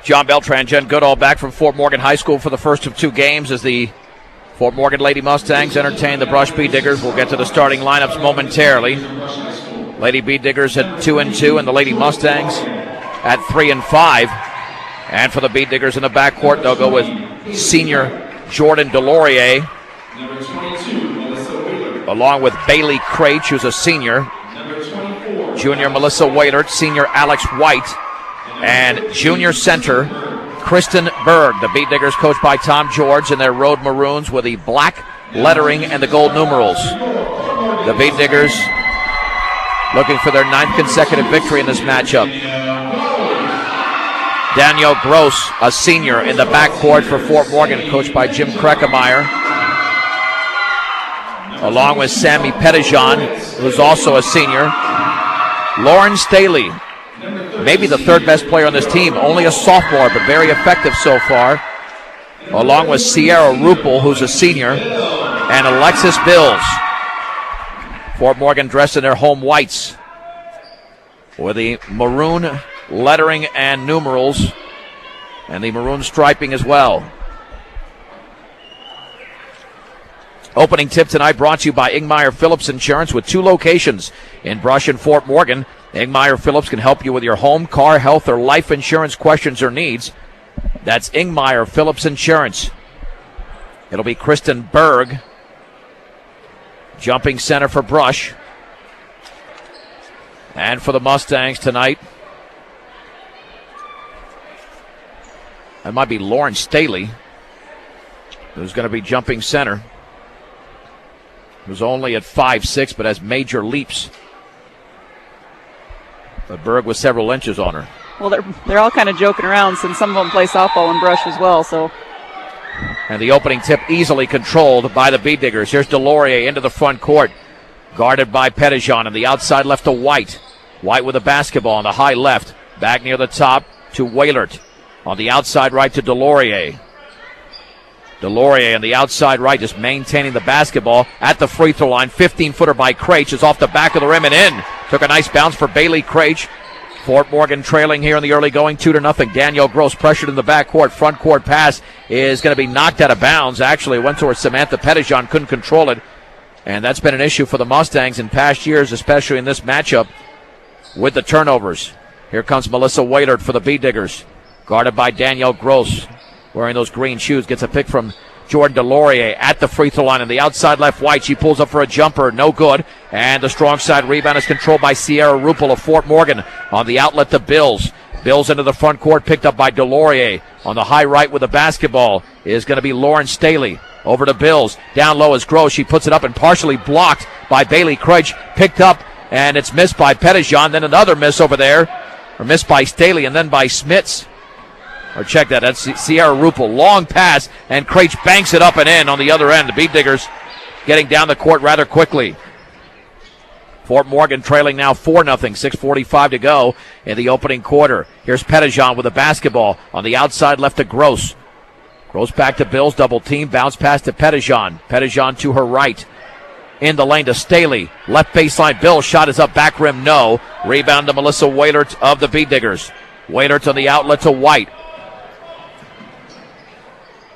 John Beltran, Jen Goodall back from Fort Morgan High School for the first of two games as the Fort Morgan Lady Mustangs entertain the Brush Bee Diggers. We'll get to the starting lineups momentarily. Lady Bee Diggers at 2-2 and the Lady Mustangs at 3-5. And for the Bee Diggers in the backcourt, they'll go with senior Jordan Delorier, along with Bailey Craich, who's a senior, junior Melissa Wailert, senior Alex White, and junior center Kristen Berg. The Bee Diggers coached by Tom George in their road maroons with the black lettering and the gold numerals. The Bee Diggers looking for their 9th consecutive victory in this matchup. Danielle Gross, a senior in the backcourt for Fort Morgan, coached by Jim Kreckemeyer, along with Sammy Pettijohn, who's also a senior. Lauren Staley, maybe the third best player on this team, only a sophomore, but very effective so far, along with Sierra Rupel, who's a senior, and Alexis Bills. Fort Morgan dressed in their home whites with the maroon lettering and numerals, and the maroon striping as well. Opening tip tonight brought to you by Ingmeyer Phillips Insurance with 2 locations in Brush and Fort Morgan. Ingmeyer Phillips can help you with your home, car, health, or life insurance questions or needs. That's Ingmeyer Phillips Insurance. It'll be Kristen Berg, jumping center for Brush. And for the Mustangs tonight, that might be Lauren Staley, who's going to be jumping center. Who's only at 5'6", but has major leaps. But Berg with several inches on her. Well, they're all kind of joking around since some of them play softball and Brush as well. So. And the opening tip easily controlled by the Bee Diggers. Here's Delorier into the front court, guarded by Pettijohn, and the outside left to White. White with a basketball on the high left. Back near the top to Wailert. On the outside right to Delorier. Delorier on the outside right just maintaining the basketball at the free throw line. 15-footer by Craich is off the back of the rim and in. Took a nice bounce for Bailey Craich. Fort Morgan trailing here in the early going 2-0. Danielle Gross pressured in the backcourt. Front court pass is going to be knocked out of bounds. Actually, it went towards Samantha Pettijohn. Couldn't control it. And that's been an issue for the Mustangs in past years, especially in this matchup with the turnovers. Here comes Melissa Wailert for the Bee Diggers, guarded by Danielle Gross. Wearing those green shoes, gets a pick from Jordan Delorier at the free throw line. On the outside left, White. She pulls up for a jumper. No good. And the strong side rebound is controlled by Sierra Rupel of Fort Morgan. On the outlet to Bills. Bills into the front court, picked up by Delorier. On the high right with the basketball is going to be Lauren Staley. Over to Bills. Down low is Gross. She puts it up and partially blocked by Bailey Craich. Picked up, and it's missed by Pettijohn. Then another miss over there. Or missed by Staley, and then by Smits. Or check that, that's Sierra Rupel. Long pass, and Craich banks it up and in on the other end. The Bee Diggers getting down the court rather quickly. Fort Morgan trailing now 4-0, 6:45 to go in the opening quarter. Here's Pettijohn with a basketball on the outside left to Gross. Gross back to Bills, double team, bounce pass to Pettijohn. Pettijohn to her right. In the lane to Staley. Left baseline, Bills shot is up, back rim, no. Rebound to Melissa Wailert of the Bee Diggers. Wailert on the outlet to White.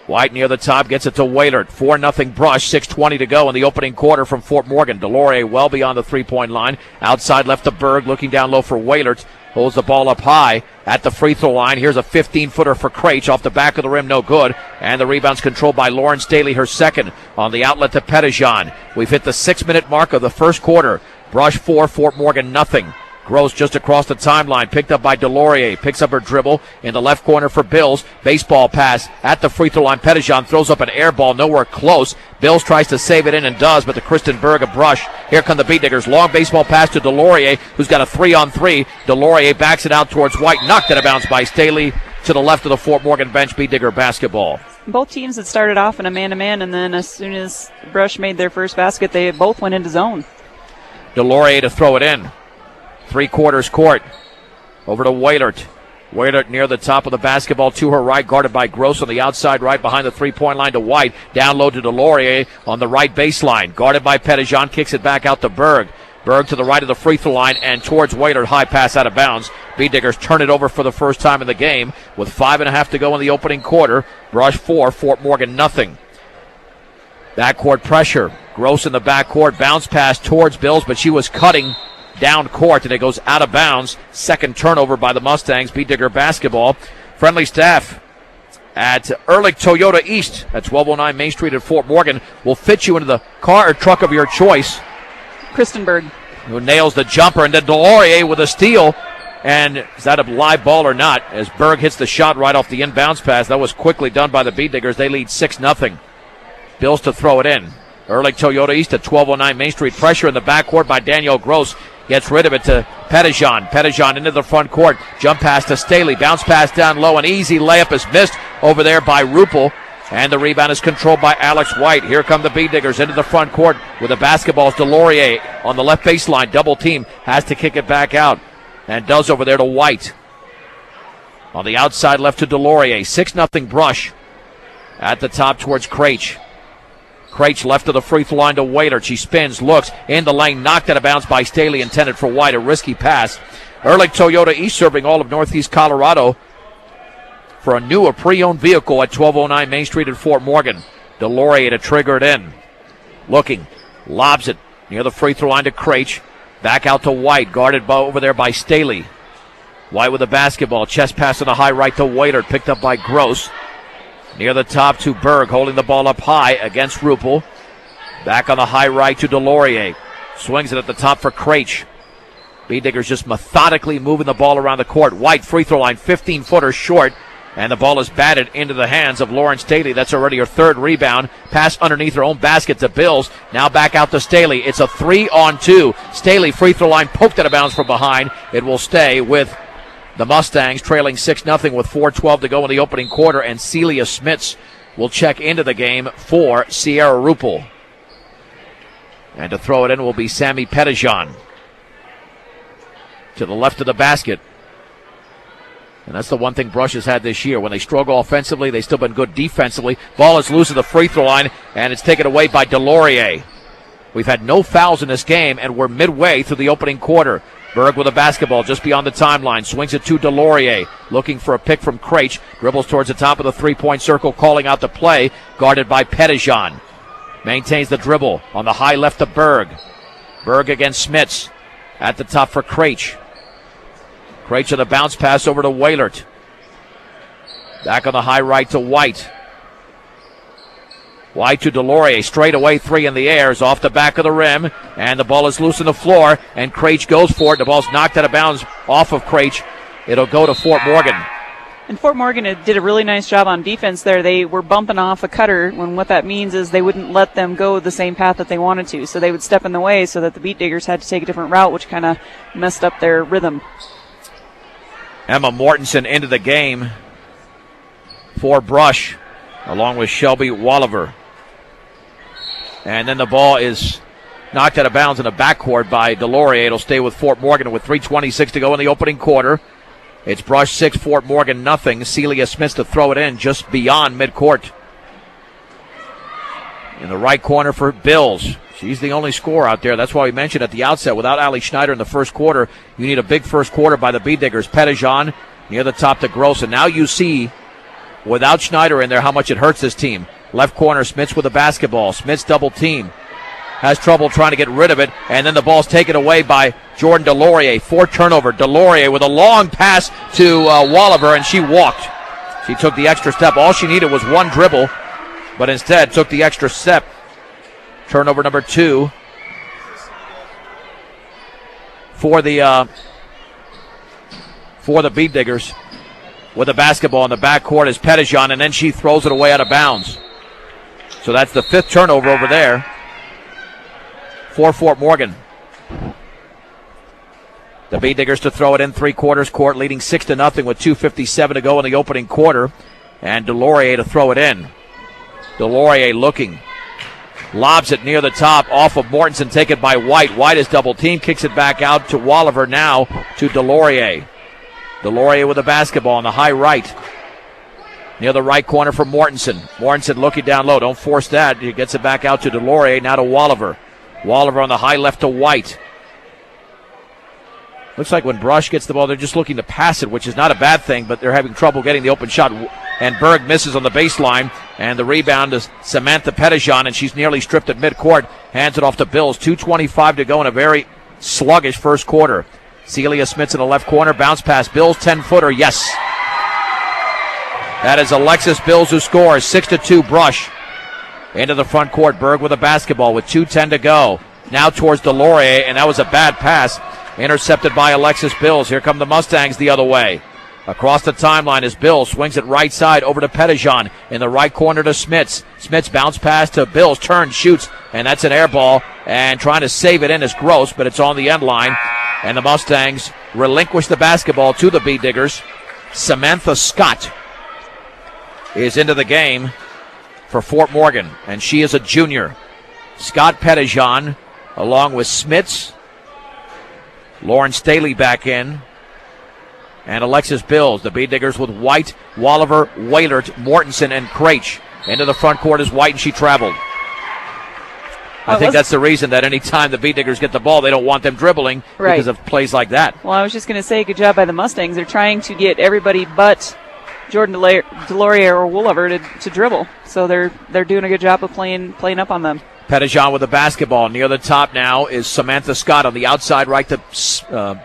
White near the top gets it to Wailert. 4-0 Brush, 6:20 to go in the opening quarter from Fort Morgan. Delorier well beyond the three-point line. Outside left to Berg, looking down low for Wailert. Holds the ball up high at the free throw line. Here's a 15-footer for Craich off the back of the rim, no good. And the rebound's controlled by Lauren Staley, her second. On the outlet to Pettijohn. We've hit the 6-minute mark of the first quarter. Brush 4, Fort Morgan nothing. Gross just across the timeline, picked up by Delorier, picks up her dribble in the left corner for Bills. Baseball pass at the free throw line. Pettijohn throws up an air ball, nowhere close. Bills tries to save it in and does, but the Kristen Berg of Brush. Here come the Bee Diggers. Long baseball pass to Delorier, who's got a 3-on-3. Delorier backs it out towards White, knocked out of bounds by Staley to the left of the Fort Morgan bench. Bee Digger basketball. Both teams had started off in a man-to-man, and then as soon as Brush made their first basket, they both went into zone. Delorier to throw it in. 3/4 court. Over to Wailert. Wailert near the top of the basketball to her right, guarded by Gross on the outside right behind the three-point line to White. Down low to Delorier on the right baseline. Guarded by Pettijohn, kicks it back out to Berg. Berg to the right of the free throw line and towards Waiter. High pass out of bounds. Beat Diggers turn it over for the first time in the game with 5.5 to go in the opening quarter. Brush 4, Fort Morgan nothing. Backcourt pressure. Gross in the backcourt. Bounce pass towards Bills, but she was cutting down court and it goes out of bounds. Second turnover by the Mustangs. Beat Digger basketball. Friendly staff at Ehrlich Toyota East at 1209 Main Street in Fort Morgan will fit you into the car or truck of your choice. Kristen Berg, who nails the jumper, and then Delorier with a steal. And is that a live ball or not? As Berg hits the shot right off the inbounds pass. That was quickly done by the Beat Diggers. They lead 6-0. Bills to throw it in. Ehrlich Toyota East at 1209 Main Street. Pressure in the backcourt by Danielle Gross. Gets rid of it to Pettijohn. Pettijohn into the front court. Jump pass to Staley. Bounce pass down low. An easy layup is missed over there by Rupel. And the rebound is controlled by Alex White. Here come the Beat Diggers into the front court with the basketball. It's Delorier on the left baseline. Double team. Has to kick it back out. And does over there to White. On the outside left to Delorier. 6-0 Brush. At the top towards Craich. Craich left of the free throw line to Waiter. She spins, looks, in the lane, knocked out of bounds by Staley, intended for White. A risky pass. Ehrlich Toyota East serving all of Northeast Colorado for a new or pre-owned vehicle at 1209 Main Street in Fort Morgan. Delorier to trigger it in. Looking, lobs it near the free throw line to Craich. Back out to White, guarded over there by Staley. White with the basketball. Chest pass on the high right to Waiter, picked up by Gross. Near the top to Berg, holding the ball up high against Rupel. Back on the high right to Delorier. Swings it at the top for Craich. Beat Diggers just methodically moving the ball around the court. White, free throw line, 15-footer short. And the ball is batted into the hands of Lauren Staley. That's already her third rebound. Pass underneath her own basket to Bills. Now back out to Staley. It's a 3-on-2. Staley, free throw line, poked out of bounds from behind. It will stay with the Mustangs trailing 6-0 with 4:12 to go in the opening quarter. And Celia Smits will check into the game for Sierra Rupel. And to throw it in will be Sammy Pettijohn. To the left of the basket. And that's the one thing Brush has had this year. When they struggle offensively, they've still been good defensively. Ball is loose at the free throw line, and it's taken away by Delorier. We've had no fouls in this game, and we're midway through the opening quarter. Berg with a basketball just beyond the timeline. Swings it to Delorier. Looking for a pick from Craich. Dribbles towards the top of the three-point circle, calling out the play. Guarded by Pettijohn. Maintains the dribble on the high left of Berg. Berg against Smits. At the top for Craich. Craich on the bounce pass over to Wailert. Back on the high right to White. White to Delorier. Straight away, three in the air. Is off the back of the rim. And the ball is loose on the floor. And Craich goes for it. The ball's knocked out of bounds off of Craich. It'll go to Fort Morgan. And Fort Morgan did a really nice job on defense there. They were bumping off a cutter, when what that means is they wouldn't let them go the same path that they wanted to. So they would step in the way so that the Beat Diggers had to take a different route, which kind of messed up their rhythm. Emma Mortensen into the game for Brush, along with Shelby Walliver. And then the ball is knocked out of bounds in the backcourt by Delorier. It'll stay with Fort Morgan with 3:26 to go in the opening quarter. It's Brush 6, Fort Morgan nothing. Celia Smith to throw it in just beyond midcourt. In the right corner for Bills. She's the only scorer out there. That's why we mentioned at the outset, without Ali Schneider in the first quarter, you need a big first quarter by the Beat Diggers. Pettijohn near the top to Gross. And now you see, without Schneider in there, how much it hurts this team. Left corner, Smits with the basketball. Smits double team. Has trouble trying to get rid of it. And then the ball's taken away by Jordan Delorier. 4 turnover. Delorier with a long pass to Walliver, and she walked. She took the extra step. All she needed was one dribble, but instead took the extra step. Turnover number 2 for the Beat Diggers. With the basketball in the backcourt is Pettijohn, and then she throws it away out of bounds. So that's the 5th turnover over there for Fort Morgan. The Beat Diggers to throw it in 3/4 court, leading 6-0 with 2:57 to go in the opening quarter. And Delorier to throw it in. Delorier looking. Lobs it near the top off of Mortensen, taken by White. White is double team, kicks it back out to Walliver, now to Delorier. Delorier with the basketball on the high right. Near the right corner for Mortensen. Mortensen looking down low. Don't force that. He gets it back out to Delorier, now to Walliver. Walliver on the high left to White. Looks like when Brush gets the ball, they're just looking to pass it, which is not a bad thing, but they're having trouble getting the open shot. And Berg misses on the baseline, and the rebound is Samantha Pettijohn, and she's nearly stripped at midcourt. Hands it off to Bills. 2:25 to go in a very sluggish first quarter. Celia Smits in the left corner, bounce pass. Bills 10-footer, yes. That is Alexis Bills who scores. 6-2 Brush. Into the front court, Berg with a basketball with 2:10 to go. Now towards Delorier, and that was a bad pass. Intercepted by Alexis Bills. Here come the Mustangs the other way. Across the timeline is Bills. Swings it right side over to Pettijohn. In the right corner to Smits. Smits bounce pass to Bills. Turns, shoots, and that's an air ball. And trying to save it in is Gross, but it's on the end line. And the Mustangs relinquish the basketball to the Bee Diggers. Samantha Scott is into the game for Fort Morgan, and she is a junior. Scott Pettijohn along with Smits. Lauren Staley back in. And Alexis Bills. The Bee Diggers with White, Walliver, Wailert, Mortensen, and Craich. Into the front court is White, and she traveled. I think that's the reason that any time the Bee Diggers get the ball, they don't want them dribbling because of plays like that. Well, I was just going to say, good job by the Mustangs. They're trying to get everybody but Jordan Delorier or Walliver to dribble. So they're doing a good job of playing up on them. Pettijohn with the basketball. Near the top now is Samantha Scott on the outside right to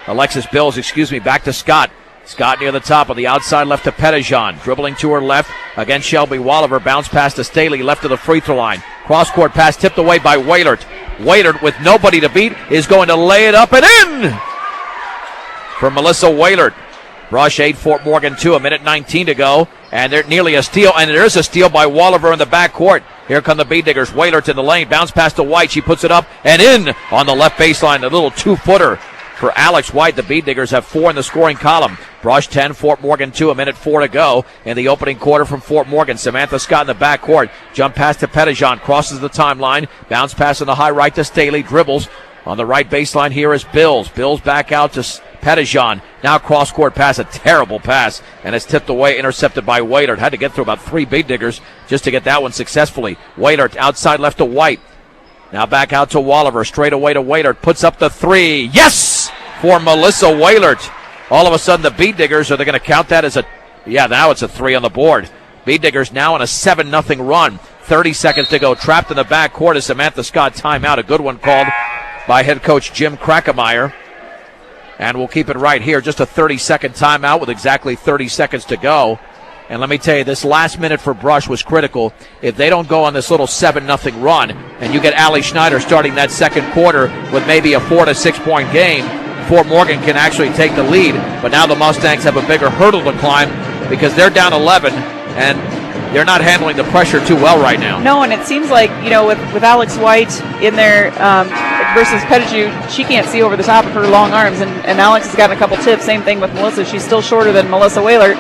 Alexis Bills, back to Scott. Scott near the top on the outside left to Pettijohn. Dribbling to her left against Shelby Walliver. Bounce pass to Staley left to the free throw line. Cross-court pass tipped away by Wailert. Wailert with nobody to beat is going to lay it up and in for Melissa Wailert. Brush 8, Fort Morgan 2, 1:19 to go. And they're nearly a steal, and there's a steal by Walliver in the backcourt. Here come the Bee Diggers. Wailert in the lane. Bounce pass to White. She puts it up and in on the left baseline. A little 2-footer for Alex White. The Bee Diggers have 4 in the scoring column. Brush 10, Fort Morgan 2, 1:04 to go in the opening quarter from Fort Morgan. Samantha Scott in the backcourt. Jump pass to Pettijohn. Crosses the timeline. Bounce pass on the high right to Staley. Dribbles. On the right baseline here is Bills. Bills back out to Pettijohn. Now cross-court pass. A terrible pass. And it's tipped away, intercepted by Wailert. Had to get through about 3 Bee Diggers just to get that one successfully. Wailert outside left to White. Now back out to Walliver. Straight away to Wailert. Puts up the 3. Yes! For Melissa Wailert. All of a sudden the Bee Diggers, are they going to count that as a... Yeah, now it's a 3 on the board. Bee Diggers now on a 7-0 run. 30 seconds to go. Trapped in the backcourt is Samantha Scott. Timeout. A good one called by head coach Jim Krackemeyer. And we'll keep it right here. Just a 30-second timeout with exactly 30 seconds to go. And let me tell you, this last minute for Brush was critical. If they don't go on this little 7-0 run, and you get Allie Schneider starting that second quarter with maybe a 4 to 6 point game, Fort Morgan can actually take the lead. But now the Mustangs have a bigger hurdle to climb because they're down 11, and they're not handling the pressure too well right now. No, and it seems like, with Alex White in there versus Pettijohn, she can't see over the top of her long arms, and Alex has gotten a couple tips. Same thing with Melissa. She's still shorter than Melissa Wailert,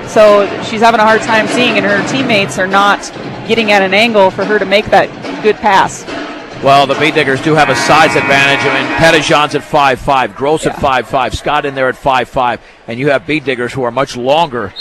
so she's having a hard time seeing, and her teammates are not getting at an angle for her to make that good pass. Well, the Bee Diggers do have a size advantage. I mean, Pettijohn's at 5'5", Gross at 5'5", Scott in there at 5'5", and you have Bee Diggers who are much longer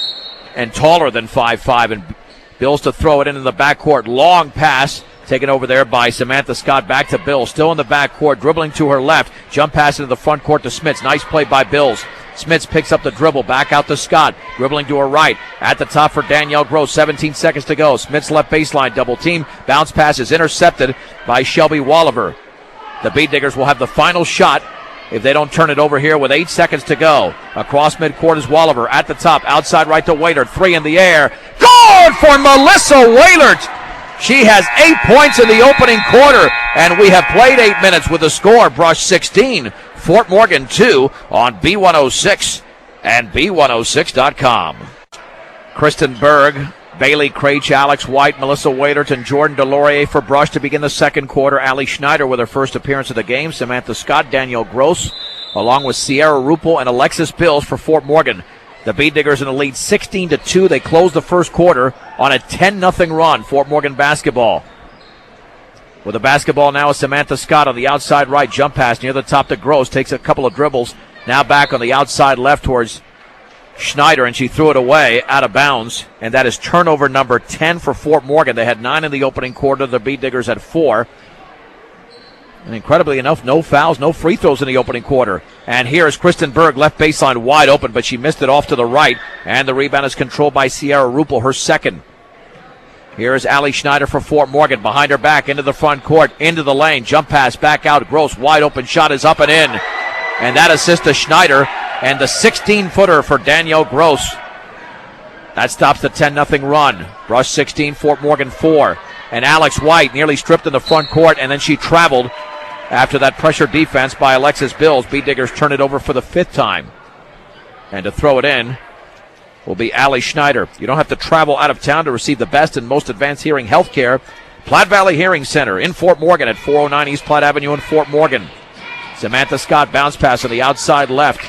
and taller than 5'5", and Bills to throw it into the backcourt. Long pass taken over there by Samantha Scott. Back to Bills. Still in the backcourt. Dribbling to her left. Jump pass into the front court to Smits. Nice play by Bills. Smits picks up the dribble. Back out to Scott. Dribbling to her right. At the top for Danielle Gross. 17 seconds to go. Smits left baseline. Double team. Bounce pass is intercepted by Shelby Walliver. The Bee Diggers will have the final shot if they don't turn it over here with 8 seconds to go. Across midcourt is Walliver. At the top. Outside right to Wailert. 3 in the air. Good for Melissa Wailert. She has 8 points in the opening quarter, and we have played 8 minutes with a score. Brush 16, Fort Morgan 2 on B106 and B106.com. Kristen Berg, Bailey Craich, Alex White, Melissa Wailert, and Jordan Delorier for Brush to begin the second quarter. Allie Schneider with her first appearance of the game. Samantha Scott, Danielle Gross, along with Sierra Rupel and Alexis Bills for Fort Morgan. The Bee Diggers in the lead 16-2. They close the first quarter on a 10-0 run. Fort Morgan basketball. With the basketball now is Samantha Scott on the outside right. Jump pass near the top to Gross. Takes a couple of dribbles. Now back on the outside left towards Schneider, and she threw it away out of bounds. And that is turnover number 10 for Fort Morgan. They had 9 in the opening quarter. The Bee Diggers had 4. And incredibly enough, no fouls, no free throws in the opening quarter. And here is Kristen Berg, left baseline wide open, but she missed it off to the right. And the rebound is controlled by Sierra Rupel, her second. Here is Allie Schneider for Fort Morgan. Behind her back, into the front court, into the lane. Jump pass, back out. Gross, wide open shot is up and in. And that assist to Schneider. And the 16-footer for Danielle Gross. That stops the 10-0 run. Brush 16, Fort Morgan 4. And Alex White nearly stripped in the front court, and then she traveled after that pressure defense by Alexis Bills. Beat Diggers turn it over for the 5th time. And to throw it in will be Allie Schneider. You don't have to travel out of town to receive the best and most advanced hearing health care. Platte Valley Hearing Center in Fort Morgan at 409 East Platte Avenue in Fort Morgan. Samantha Scott bounce pass on the outside left.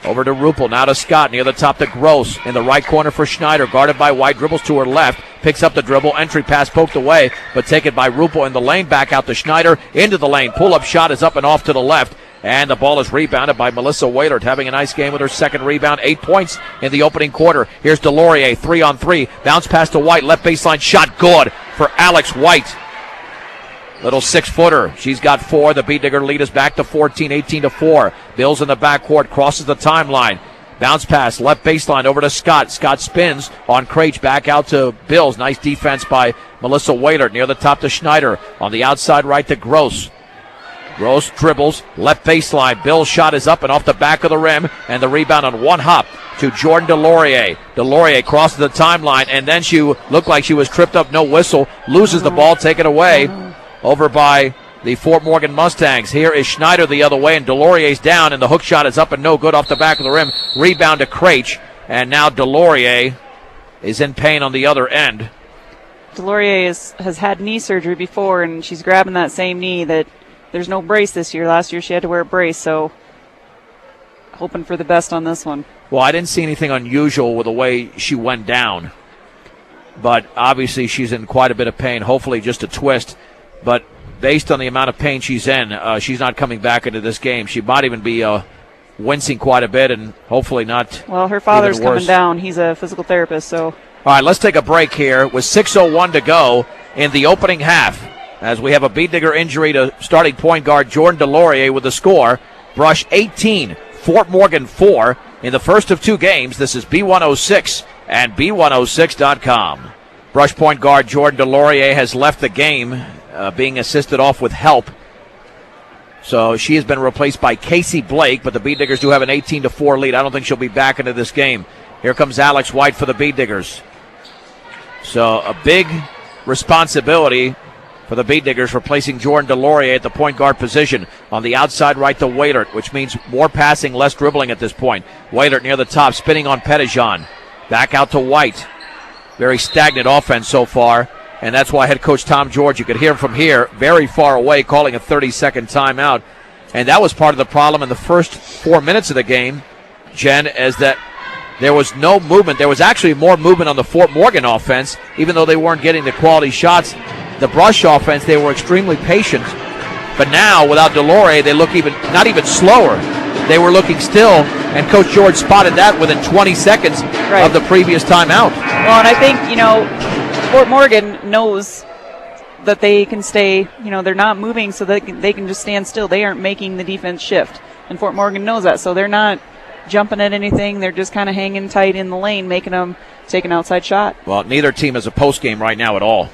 Over to Rupel, now to Scott, near the top to Gross. In the right corner for Schneider, guarded by White, dribbles to her left, picks up the dribble, entry pass poked away, but taken by Rupel in the lane, back out to Schneider, into the lane, pull-up shot is up and off to the left, and the ball is rebounded by Melissa Waylert, having a nice game with her second rebound, 8 points in the opening quarter. Here's Delorier, 3-on-3, bounce pass to White, left baseline shot, good for Alex White. Little 6-footer. She's got 4. The Beat Digger lead is back to 14, 18-4. Bills in the backcourt, crosses the timeline. Bounce pass, left baseline over to Scott. Scott spins on Craich, back out to Bills. Nice defense by Melissa Waylert. Near the top to Schneider. On the outside right to Gross. Gross dribbles, left baseline. Bill's shot is up and off the back of the rim. And the rebound on one hop to Jordan Delorier. Delorier crosses the timeline, and then she looked like she was tripped up, no whistle. Loses the ball, taken away. Over by the Fort Morgan Mustangs. Here is Schneider the other way, and Delorier's down, and the hook shot is up and no good off the back of the rim. Rebound to Craich, and now Delorier is in pain on the other end. Delorier has had knee surgery before, and she's grabbing that same knee. That there's no brace this year. Last year she had to wear a brace, so hoping for the best on this one. Well, I didn't see anything unusual with the way she went down, but obviously she's in quite a bit of pain, hopefully just a twist. But based on the amount of pain she's in, she's not coming back into this game. She might even be wincing quite a bit, and hopefully not. Well, her father's coming down. He's a physical therapist, so. All right, let's take a break here with 6:01 to go in the opening half, as we have a Beat Digger injury to starting point guard Jordan Delorier with the score. Brush 18, Fort Morgan 4 in the first of 2 games. This is B106 and B106.com. Brush point guard Jordan Delorier has left the game, being assisted off with help. So she has been replaced by Casey Blake, but the Beat Diggers do have an 18-4 lead. I don't think she'll be back into this game. Here comes Alex White for the Beat Diggers. So a big responsibility for the Beat Diggers, replacing Jordan Delorier at the point guard position. On the outside right to Waylert, which means more passing, less dribbling at this point. Waylert near the top, spinning on Pettijohn. Back out to White. Very stagnant offense so far. And that's why head coach Tom George, you could hear him from here, very far away, calling a 30-second timeout. And that was part of the problem in the first 4 minutes of the game, Jen, as that there was no movement. There was actually more movement on the Fort Morgan offense, even though they weren't getting the quality shots. The Brush offense, they were extremely patient. But now, without Delorier, they look not even slower. They were looking still, and Coach George spotted that within 20 seconds of the previous timeout. Well, and I think, Fort Morgan knows that they can stay, they're not moving, so they can just stand still. They aren't making the defense shift, and Fort Morgan knows that, so they're not jumping at anything. They're just kind of hanging tight in the lane, making them take an outside shot. Well, neither team has a post game right now at all,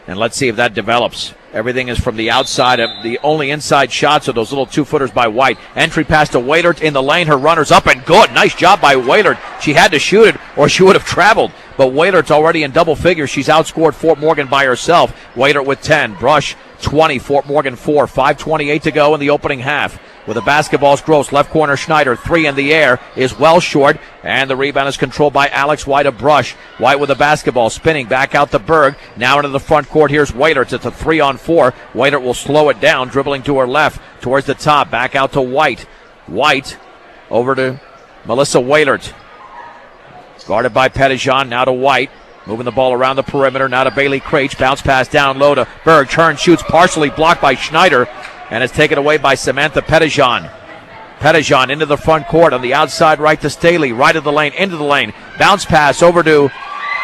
and let's see if that develops. Everything is from the outside. The only inside shots are those little 2-footers by White. Entry pass to Waylert in the lane. Her runner's up and good. Nice job by Waylert. She had to shoot it or she would have traveled. But Waylert's already in double figures. She's outscored Fort Morgan by herself. Waylert with 10. Brush 20. Fort Morgan 4. 5:28 to go in the opening half. With the basketball's Gross. Left corner Schneider. 3 in the air is well short. And the rebound is controlled by Alex White of Brush. White with the basketball. Spinning back out to Berg. Now into the front court. Here's Waylert. It's a 3-on-4. Waylert will slow it down. Dribbling to her left. Towards the top. Back out to White. White over to Melissa Waylert. Guarded by Pettijohn. Now to White. Moving the ball around the perimeter. Now to Bailey Craich. Bounce pass down low to Berg. Turn shoots. Partially blocked by Schneider. And it's taken away by Samantha Pettijohn. Pettijohn into the front court on the outside right to Staley. Right of the lane, into the lane. Bounce pass over to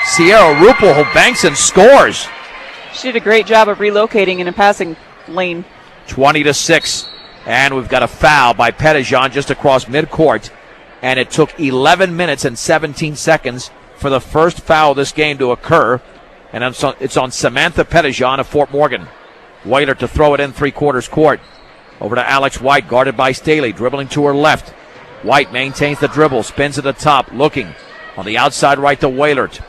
Sierra Rupel, who banks and scores. She did a great job of relocating in a passing lane. 20-6. And we've got a foul by Pettijohn just across midcourt. And it took 11 minutes and 17 seconds for the first foul of this game to occur. And it's on Samantha Pettijohn of Fort Morgan. Whaler to throw it in three-quarters court. Over to Alex White, guarded by Staley, dribbling to her left. White maintains the dribble, spins at the top, looking on the outside right to Waylert.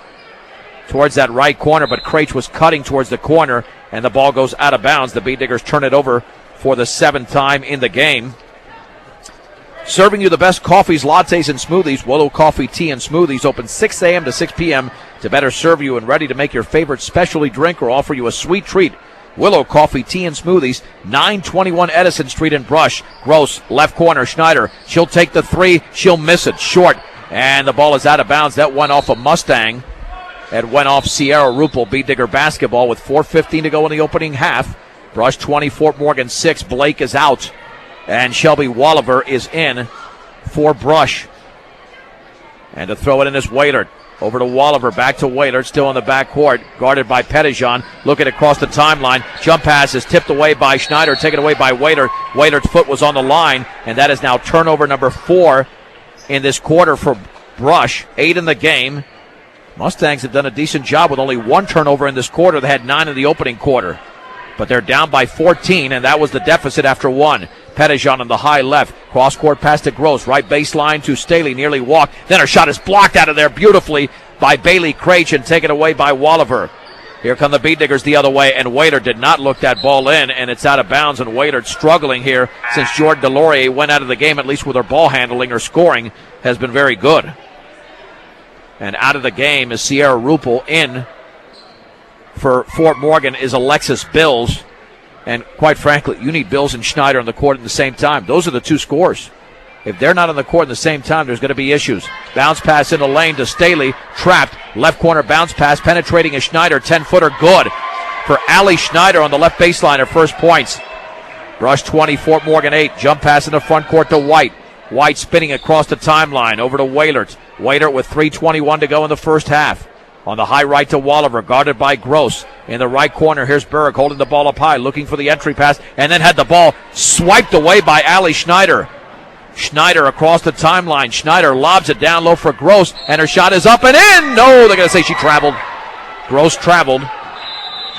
Towards that right corner, but Craich was cutting towards the corner, and the ball goes out of bounds. The Beat Diggers turn it over for the seventh time in the game. Serving you the best coffees, lattes, and smoothies. Willow Coffee, Tea, and Smoothies open 6 a.m. to 6 p.m. to better serve you and ready to make your favorite specialty drink or offer you a sweet treat. Willow Coffee, Tea, and Smoothies, 921 Edison Street in Brush. Gross, left corner, Schneider. She'll take the three. She'll miss it. Short. And the ball is out of bounds. That went off a Mustang. It went off Sierra Rupel, Beat Digger basketball with 4:15 to go in the opening half. Brush 20, Fort Morgan 6. Blake is out. And Shelby Walliver is in for Brush. And to throw it in is Waylert. Over to Walliver, back to Waylert, still in the backcourt, guarded by Pettijohn, looking across the timeline. Jump pass is tipped away by Schneider, taken away by Waylert. Waylert's foot was on the line, and that is now turnover number 4 in this quarter for Brush. 8 in the game. Mustangs have done a decent job with only 1 turnover in this quarter. They had 9 in the opening quarter. But they're down by 14, and that was the deficit after 1. Pettijohn on the high left. Cross-court pass to Gross. Right baseline to Staley. Nearly walked. Then her shot is blocked out of there beautifully by Bailey Craich and taken away by Walliver. Here come the Beat Diggers the other way, and Waylert did not look that ball in, and it's out of bounds, and Waylert struggling here since Jordan Delorier went out of the game, at least with her ball handling. Her scoring has been very good. And out of the game is Sierra Rupel. In for Fort Morgan is Alexis Bills. And quite frankly, you need Bills and Schneider on the court at the same time. Those are the two scores. If they're not on the court at the same time, there's going to be issues. Bounce pass in the lane to Staley. Trapped. Left corner bounce pass. Penetrating a Schneider. 10-footer good for Allie Schneider on the left baseline. Her first points. Brush 20, Fort Morgan 8. Jump pass in the front court to White. White spinning across the timeline. Over to Waylert. Waylert with 3:21 to go in the first half. On the high right to Walliver, guarded by Gross. In the right corner, here's Berg holding the ball up high, looking for the entry pass, and then had the ball swiped away by Allie Schneider. Schneider across the timeline. Schneider lobs it down low for Gross, and her shot is up and in! No, they're going to say she traveled. Gross traveled.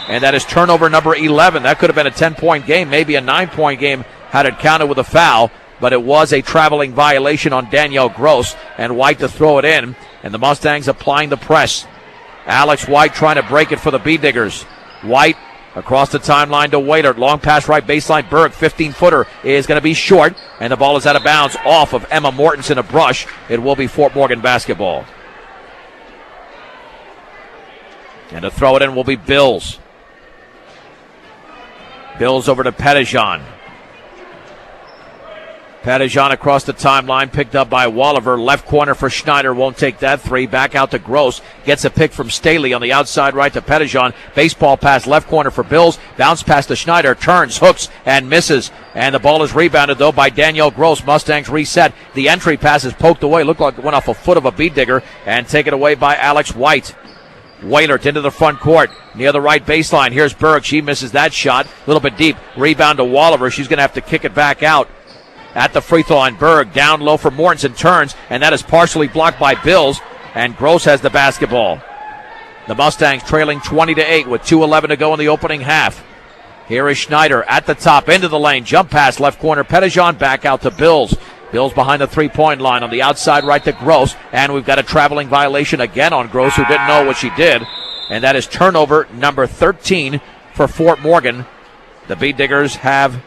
And that is turnover number 11. That could have been a 10-point game, maybe a 9-point game had it counted with a foul. But it was a traveling violation on Danielle Gross, and White to throw it in, and the Mustangs applying the press. Alex White trying to break it for the Beat Diggers. White across the timeline to Waylert. Long pass right baseline. Berg, 15-footer, is going to be short, and the ball is out of bounds off of Emma Mortensen, a brush. It will be Fort Morgan basketball. And to throw it in will be Bills. Bills over to Pettijohn. Pettijohn across the timeline, picked up by Walliver. Left corner for Schneider, won't take that three. Back out to Gross, gets a pick from Staley on the outside right to Pettijohn. Baseball pass left corner for Bills. Bounce pass to Schneider, turns, hooks, and misses. And the ball is rebounded, though, by Danielle Gross. Mustangs reset. The entry pass is poked away. Looked like it went off a foot of a Beat Digger, and taken away by Alex White. Waylert into the front court, near the right baseline. Here's Berg. She misses that shot. A little bit deep. Rebound to Walliver. She's going to have to kick it back out. At the free throw line, Berg down low for Mortensen, turns, and that is partially blocked by Bills, and Gross has the basketball. The Mustangs trailing 20-8 with 2:11 to go in the opening half. Here is Schneider at the top, into the lane, jump pass, left corner, Pettijohn, back out to Bills. Bills behind the three-point line on the outside right to Gross, and we've got a traveling violation again on Gross, who didn't know what she did, and that is turnover number 13 for Fort Morgan. The Beat Diggers have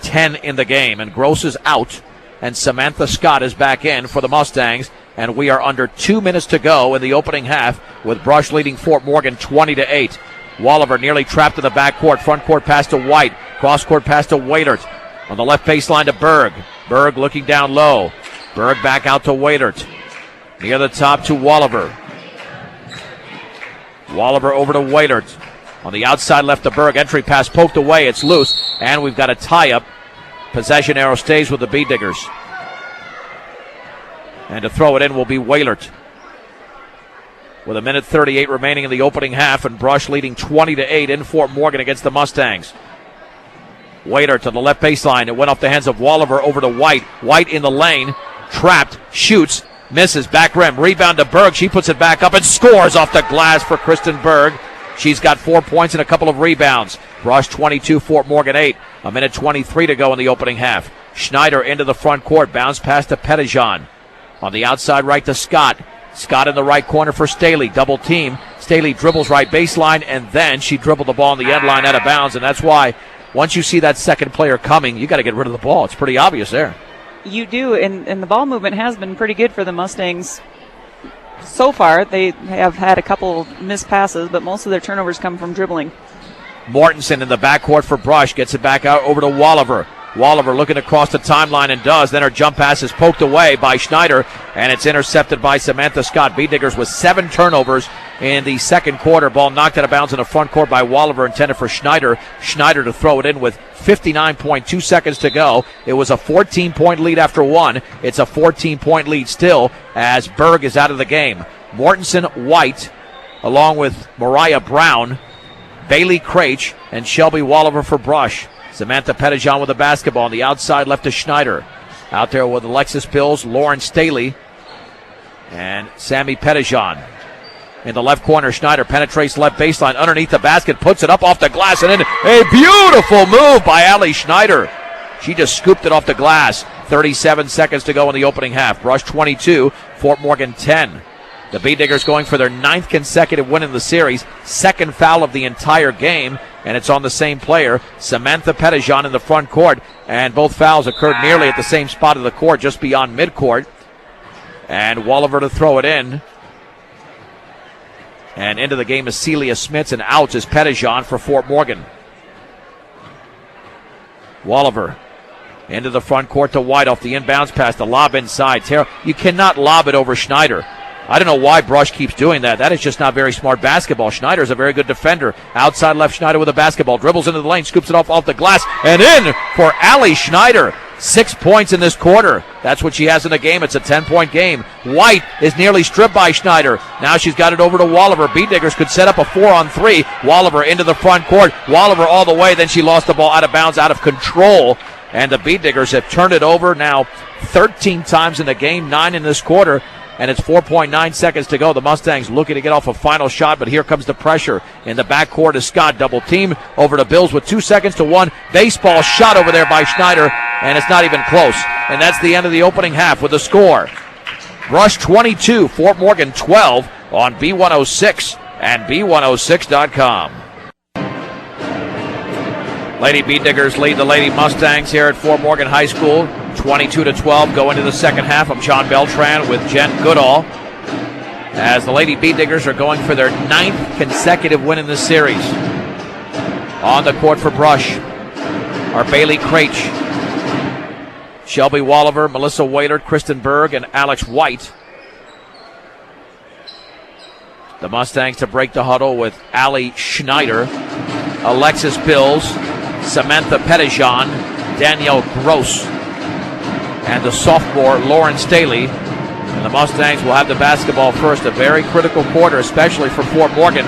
10 in the game, and Gross is out, and Samantha Scott is back in for the Mustangs, and we are under 2 minutes to go in the opening half, with Brush leading Fort Morgan 20-8. Walliver nearly trapped in the backcourt. Front court pass to White. Cross court pass to Waylert. On the left baseline to Berg. Berg looking down low. Berg back out to Waylert. Near the top to Walliver. Walliver over to Waylert. On the outside left to Berg. Entry pass poked away. It's loose. And we've got a tie-up. Possession arrow stays with the Beat Diggers. And to throw it in will be Waylert. With 1:38 remaining in the opening half, and Brush leading 20-8 in Fort Morgan against the Mustangs. Waiter to the left baseline. It went off the hands of Walliver over to White. White in the lane. Trapped. Shoots. Misses. Back rim. Rebound to Berg. She puts it back up and scores off the glass for Kristen Berg. She's got 4 points and a couple of rebounds. Brush 22, Fort Morgan 8. A minute 23 to go in the opening half. Schneider into the front court. Bounce pass to Pettijohn. On the outside right to Scott. Scott in the right corner for Staley. Double team. Staley dribbles right baseline, and then she dribbled the ball on the end line out of bounds, and that's why once you see that second player coming, you got to get rid of the ball. It's pretty obvious there. You do, and the ball movement has been pretty good for the Mustangs so far. They have had a couple missed passes, but most of their turnovers come from dribbling. Mortensen in the backcourt for Brush. Gets it back out over to Walliver. Walliver looking across the timeline and does. Then her jump pass is poked away by Schneider, and it's intercepted by Samantha Scott. Beatdiggers with 7 turnovers in the second quarter. Ball knocked out of bounds in the front court by Walliver, intended for Schneider. Schneider to throw it in with 59.2 seconds to go. It was a 14-point lead after one. It's a 14-point lead still as Berg is out of the game. Mortensen, White, along with Mariah Brown, Bailey Craich, and Shelby Walliver for Brush. Samantha Pettijohn with the basketball on the outside left to Schneider. Out there with Alexis Bills, Lauren Staley, and Sammy Pettijohn. In the left corner, Schneider penetrates left baseline underneath the basket, puts it up off the glass, and in a beautiful move by Allie Schneider. She just scooped it off the glass. 37 seconds to go in the opening half. Brush 22, Fort Morgan 10. The Beatdiggers going for their 9th consecutive win in the series. Second foul of the entire game, and it's on the same player, Samantha Pettijohn in the front court. And both fouls occurred nearly at the same spot of the court, just beyond midcourt. And Walliver to throw it in. And into the game is Celia Smits, and out is Pettijohn for Fort Morgan. Walliver into the front court to White off the inbounds pass. The lob inside. You cannot lob it over Schneider. I don't know why Brush keeps doing that. That is just not very smart basketball. Schneider's a very good defender. Outside left, Schneider with the basketball. Dribbles into the lane, scoops it off the glass, and in for Allie Schneider. 6 points in this quarter. That's what she has in the game. It's a 10-point game. White is nearly stripped by Schneider. Now she's got it over to Walliver. Beatdiggers could set up a 4-on-3. Walliver into the front court. Walliver all the way. Then she lost the ball out of bounds, out of control. And the Beatdiggers have turned it over now 13 times in the game, 9 in this quarter. And it's 4.9 seconds to go. The Mustangs looking to get off a final shot, but here comes the pressure. In the backcourt is Scott. Double team over to Bills with 2 seconds to 1. Baseball shot over there by Schneider, and it's not even close. And that's the end of the opening half with the score. Brush 22, Fort Morgan 12 on B106 and B106.com. Lady Beatdiggers lead the Lady Mustangs here at Fort Morgan High School, 22-12 go into the second half. I'm John Beltran with Jen Goodall as the Lady Beatdiggers are going for their 9th consecutive win in this series. On the court for Brush are Bailey Craich, Shelby Walliver, Melissa Waylard, Kristen Berg, and Alex White. The Mustangs to break the huddle with Allie Schneider, Alexis Bills, Samantha Pettijohn, Danielle Gross, and the sophomore Lauren Staley. And the Mustangs will have the basketball first. A very critical quarter, especially for Fort Morgan,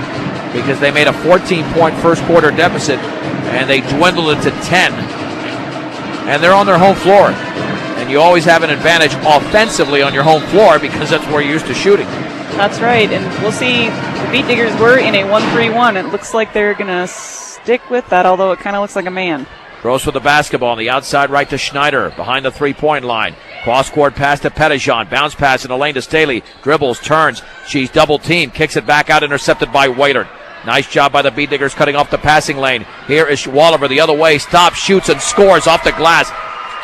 because they made a 14-point first quarter deficit, and they dwindled it to 10. And they're on their home floor. And you always have an advantage offensively on your home floor because that's where you're used to shooting. That's right, and we'll see. The Beatdiggers were in a 1-3-1. It looks like they're going to stick with that, although it kind of looks like a man. Gross with the basketball on the outside right to Schneider, behind the three-point line. Cross-court pass to Pettijohn, bounce pass in the lane to Staley, dribbles, turns, she's double-teamed, kicks it back out, intercepted by Waiter. Nice job by the Beatdiggers cutting off the passing lane. Here is Walliver the other way, stops, shoots, and scores off the glass.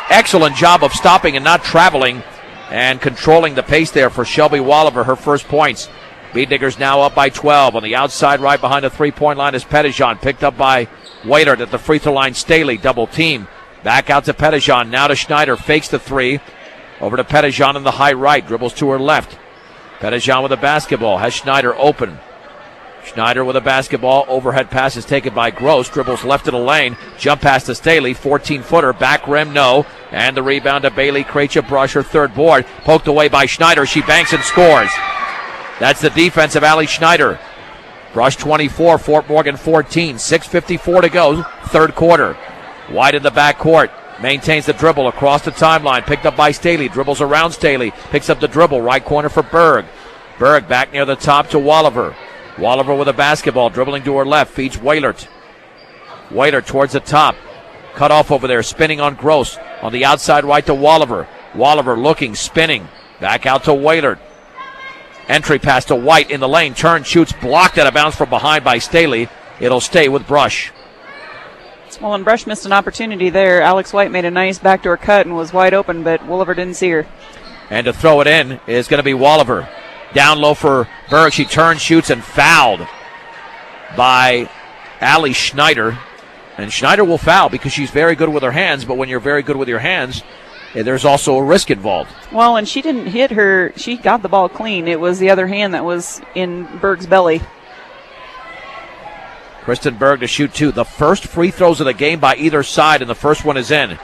Excellent job of stopping and not traveling and controlling the pace there for Shelby Walliver, her first points. Beatdiggers now up by 12. On the outside right behind the three-point line is Pettijohn, picked up by Waiter at the free throw line. Staley, double team. Back out to Pettijohn, now to Schneider, fakes the three. Over to Pettijohn in the high right, dribbles to her left. Pettijohn with the basketball, has Schneider open. Schneider with a basketball, overhead pass is taken by Gross, dribbles left of the lane, jump pass to Staley, 14-footer, back rim, no, and the rebound to Bailey Craich, Brush, her third board, poked away by Schneider, she banks and scores. That's the defense of Allie Schneider. Brush 24, Fort Morgan 14, 6:54 to go, third quarter. White in the backcourt. Maintains the dribble across the timeline. Picked up by Staley. Dribbles around Staley. Picks up the dribble. Right corner for Berg. Berg back near the top to Walliver. Walliver with a basketball. Dribbling to her left. Feeds Wailert. Wailert towards the top. Cut off over there. Spinning on Gross. On the outside right to Walliver. Walliver looking. Spinning. Back out to Wailert. Entry pass to White in the lane. Turn, shoots. Blocked out of bounds from behind by Staley. It'll stay with Brush. Well, and Brush missed an opportunity there. Alex White made a nice backdoor cut and was wide open, but Walliver didn't see her. And to throw it in is going to be Walliver. Down low for Berg. She turns, shoots, and fouled by Allie Schneider. And Schneider will foul because she's very good with her hands, but when you're very good with your hands, there's also a risk involved. Well, and she didn't hit her. She got the ball clean. It was the other hand that was in Berg's belly. Kristen Berg to shoot 2. The first free throws of the game by either side, and the first one is in.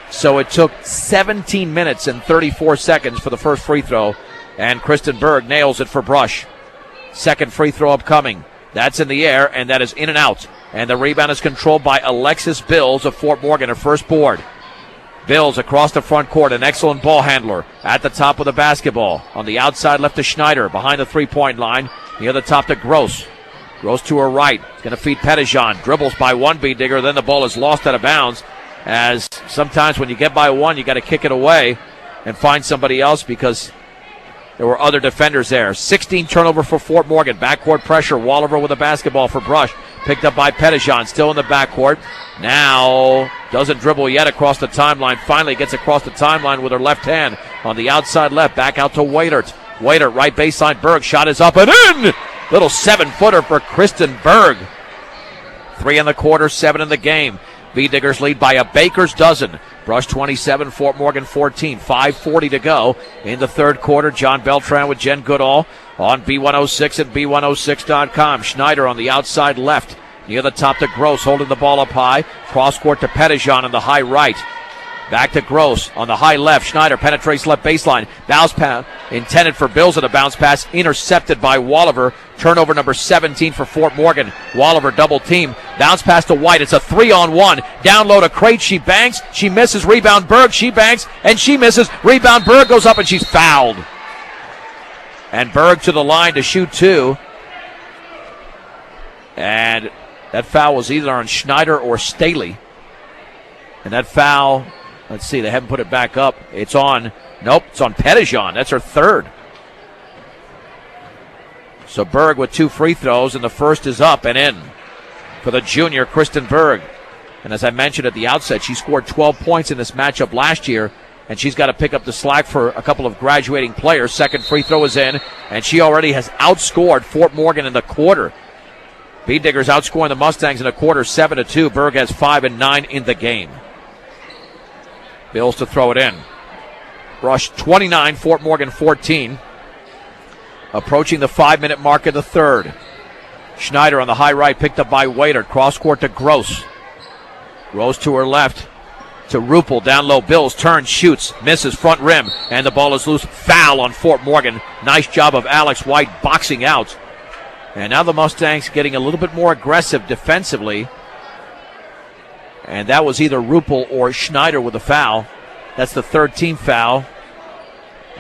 So it took 17 minutes and 34 seconds for the first free throw, and Kristen Berg nails it for Brush. Second free throw upcoming. That's in the air, and that is in and out. And the rebound is controlled by Alexis Bills of Fort Morgan, her first board. Bills across the front court, an excellent ball handler at the top of the basketball. On the outside left to Schneider, behind the three-point line. Near the top to Gross. Gross to her right, going to feed Pettijohn. Dribbles by one beat digger, then the ball is lost out of bounds. As sometimes when you get by one, you got to kick it away and find somebody else because there were other defenders there. 16 turnover for Fort Morgan. Backcourt pressure. Walliver with a basketball for Brush. Picked up by Pettijohn. Still in the backcourt. Now doesn't dribble yet across the timeline. Finally gets across the timeline with her left hand on the outside left. Back out to Waitert. Waitert right baseline. Berg. Shot is up and in. Little 7-footer for Kristen Berg. 3 in the quarter, 7 in the game. B-Diggers lead by a baker's dozen. Brush 27, Fort Morgan 14. 5:40 to go in the third quarter. John Beltran with Jen Goodall on B106 and B106.com. Schneider on the outside left. Near the top to Gross, holding the ball up high. Cross court to Pettijohn on the high right. Back to Gross on the high left. Schneider penetrates left baseline. Bounce pass intended for Bills, and a bounce pass intercepted by Walliver. Turnover number 17 for Fort Morgan. Walliver double team. Bounce pass to White. It's a 3-on-1. Down low to Crate. She banks. She misses. Rebound Berg. She banks and she misses. Rebound Berg goes up and she's fouled. And Berg to the line to shoot 2. And that foul was either on Schneider or Staley. And that foul, let's see, they haven't put it back up. It's on Pettijohn. That's her third. So Berg with 2 free throws, and the first is up and in for the junior Kristen Berg. And as I mentioned at the outset, she scored 12 points in this matchup last year, and she's got to pick up the slack for a couple of graduating players. Second free throw is in, and she already has outscored Fort Morgan in the quarter. B-Diggers outscoring the Mustangs in the quarter 7-2. Berg has 5 and 9 in the game. Bills to throw it in. Brush 29, Fort Morgan 14. Approaching the 5-minute mark of the third. Schneider on the high right, picked up by Waiter. Cross court to Gross. Gross to her left to Rupel. Down low, Bills turns, shoots, misses front rim, and the ball is loose. Foul on Fort Morgan. Nice job of Alex White boxing out. And now the Mustangs getting a little bit more aggressive defensively. And that was either Rupel or Schneider with a foul. That's the third team foul.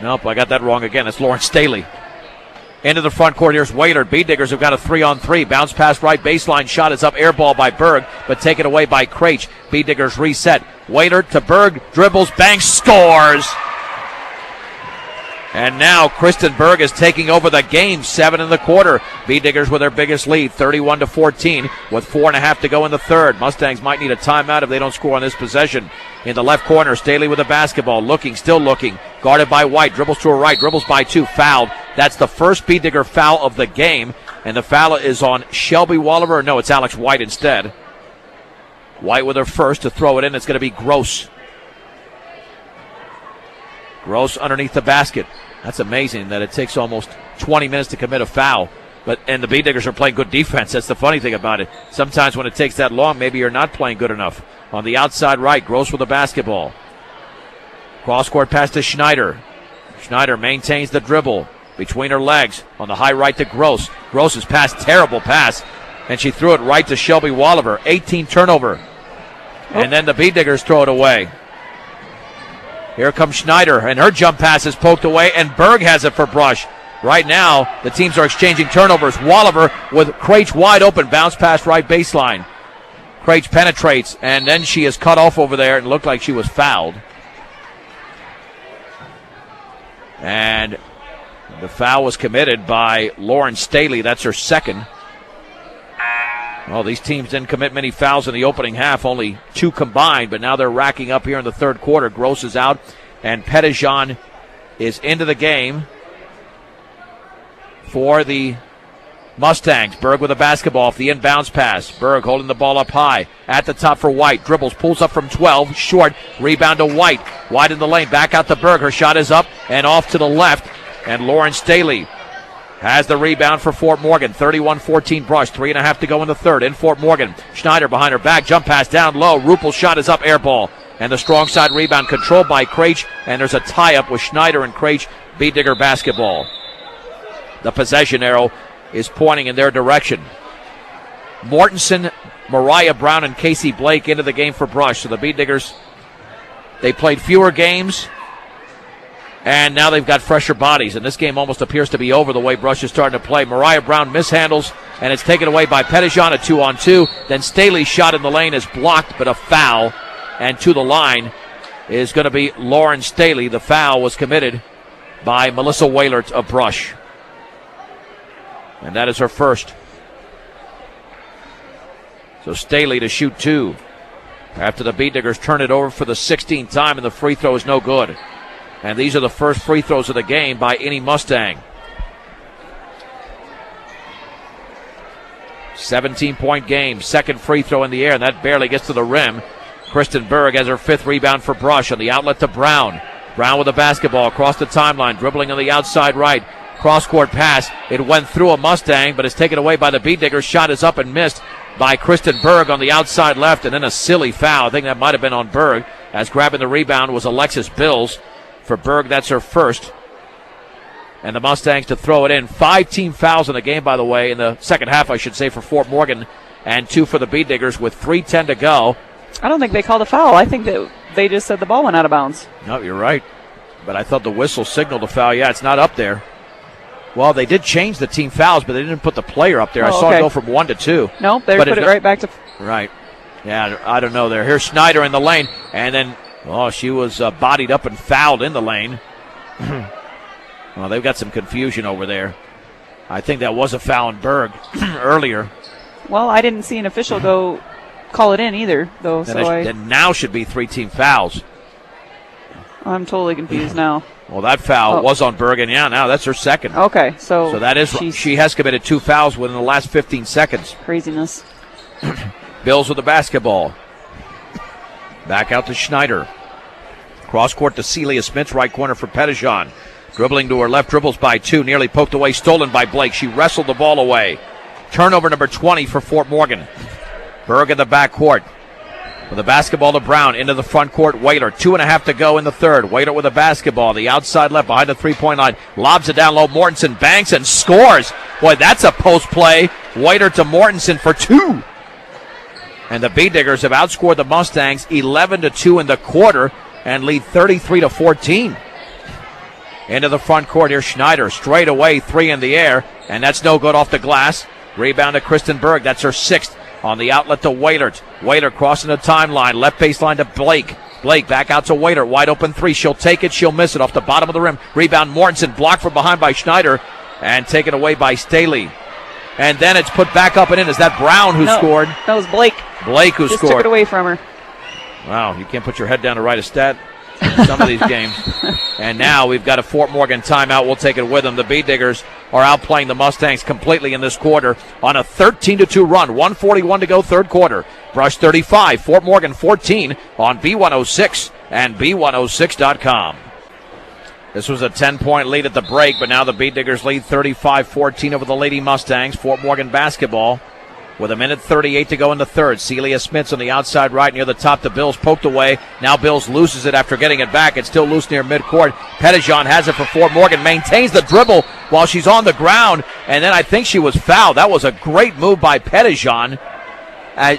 Nope, I got that wrong again. It's Lauren Staley. Into the front court, here's Waiter. B-Diggers have got a 3-on-3. Bounce pass right baseline. Shot is up, air ball by Berg, but taken away by Craich. B-Diggers reset. Waiter to Berg, dribbles, banks, scores! And now Kristen Berg is taking over the game, 7 in the quarter. B-Diggers with their biggest lead, 31-14, with 4.5 to go in the third. Mustangs might need a timeout if they don't score on this possession. In the left corner, Staley with the basketball, looking, still looking, guarded by White, dribbles to her right, dribbles by 2, fouled. That's the first B-Digger foul of the game, and the foul is on Shelby Walliver. No, it's Alex White instead. White with her first to throw it in. It's going to be Gross. Gross underneath the basket. That's amazing that it takes almost 20 minutes to commit a foul. And the B-Diggers are playing good defense. That's the funny thing about it. Sometimes when it takes that long, maybe you're not playing good enough. On the outside right, Gross with the basketball. Cross-court pass to Schneider. Schneider maintains the dribble between her legs. On the high right to Gross. Gross's pass, terrible pass. And she threw it right to Shelby Walliver. 18 turnover. And then the Bead Diggers throw it away. Here comes Schneider, and her jump pass is poked away, and Berg has it for Brush. Right now, the teams are exchanging turnovers. Walliver with Craich wide open, bounce pass right baseline. Craich penetrates, and then she is cut off over there and looked like she was fouled. And the foul was committed by Lauren Staley. That's her second. Well, these teams didn't commit many fouls in the opening half, only 2 combined, but now they're racking up here in the third quarter. Gross is out, and Petitjean is into the game for the Mustangs. Berg with a basketball off the inbounds pass. Berg holding the ball up high. At the top for White. Dribbles, pulls up from 12. Short. Rebound to White. White in the lane. Back out to Berg. Her shot is up and off to the left. And Lauren Staley has the rebound for Fort Morgan. 31-14 Brush. 3.5 to go in the third. In Fort Morgan. Schneider behind her back. Jump pass down low. Ruppel's shot is up. Air ball. And the strong side rebound controlled by Craich. And there's a tie-up with Schneider and Craich. Bead Digger basketball. The possession arrow is pointing in their direction. Mortensen, Mariah Brown, and Casey Blake into the game for Brush. So the Bead Diggers, they played fewer games, and now they've got fresher bodies. And this game almost appears to be over the way Brush is starting to play. Mariah Brown mishandles, and it's taken away by Petitjean, a 2-on-2. Then Staley's shot in the lane is blocked, but a foul. And to the line is going to be Lauren Staley. The foul was committed by Melissa Wailert of Brush. And that is her first. So Staley to shoot 2 after the Bead Diggers turn it over for the 16th time, and the free throw is no good. And these are the first free throws of the game by any Mustang. 17-point game, second free throw in the air, and that barely gets to the rim. Kristen Berg has her 5th rebound for Brush on the outlet to Brown. Brown with the basketball across the timeline, dribbling on the outside right. Cross-court pass. It went through a Mustang, but it's taken away by the Bead Diggers. Shot is up and missed by Kristen Berg on the outside left, and then a silly foul. I think that might have been on Berg, as grabbing the rebound was Alexis Bills. For Berg, that's her first. And the Mustangs to throw it in. 5 team fouls in the game, by the way, in the second half, I should say, for Fort Morgan, and 2 for the Bead Diggers with 3:10 to go. I don't think they called a foul. I think that they just said the ball went out of bounds. No, you're right. But I thought the whistle signaled a foul. Yeah, it's not up there. Well, they did change the team fouls, but they didn't put the player up there. I saw it go from 1 to 2. Nope, they put it right back to... Right. Yeah, I don't know there. Here's Schneider in the lane, and then, she was bodied up and fouled in the lane. Well, they've got some confusion over there. I think that was a foul on Berg earlier. Well, I didn't see an official go call it in either, though. Then now should be 3 team fouls. I'm totally confused now. Well, that foul was on Berg, and now that's her second. Okay, so that is, she has committed 2 fouls within the last 15 seconds. Craziness. Bills with the basketball. Back out to Schneider. Cross court to Celia Smith, right corner for Petitjean. Dribbling to her left, dribbles by 2, nearly poked away, stolen by Blake. She wrestled the ball away. Turnover number 20 for Fort Morgan. Berg in the back court. With the basketball to Brown, into the front court, Waiter. 2.5 to go in the third. Waiter with the basketball, the outside left behind the three-point line. Lobs it down low, Mortensen banks and scores. Boy, that's a post play. Waiter to Mortensen for 2. And the Bead Diggers have outscored the Mustangs 11-2 in the quarter and lead 33-14. Into the front court here, Schneider. Straight away, 3 in the air, and that's no good off the glass. Rebound to Kristen Berg. That's her 6th. On the outlet to Wailert. Wailert crossing the timeline. Left baseline to Blake. Blake back out to Wailert. Wide open 3. She'll take it. She'll miss it off the bottom of the rim. Rebound Mortensen. Blocked from behind by Schneider. And taken away by Staley. And then it's put back up and in. Is that Brown who scored? That was Blake. Blake who just scored. Took it away from her. Wow, you can't put your head down to write a stat in some of these games. And now we've got a Fort Morgan timeout. We'll take it with them. The Bead Diggers are outplaying the Mustangs completely in this quarter on a 13-2 run. 1:41 to go, third quarter. Brush 35, Fort Morgan 14 on B106 and B106.com. This was a 10-point lead at the break, but now the Bead Diggers lead 35-14 over the Lady Mustangs. Fort Morgan basketball with 1:38 to go in the third. Celia Smith's on the outside right near the top. The Bills poked away. Now Bills loses it after getting it back. It's still loose near midcourt. Petitjean has it for Fort Morgan. Maintains the dribble while she's on the ground. And then I think she was fouled. That was a great move by Petitjean.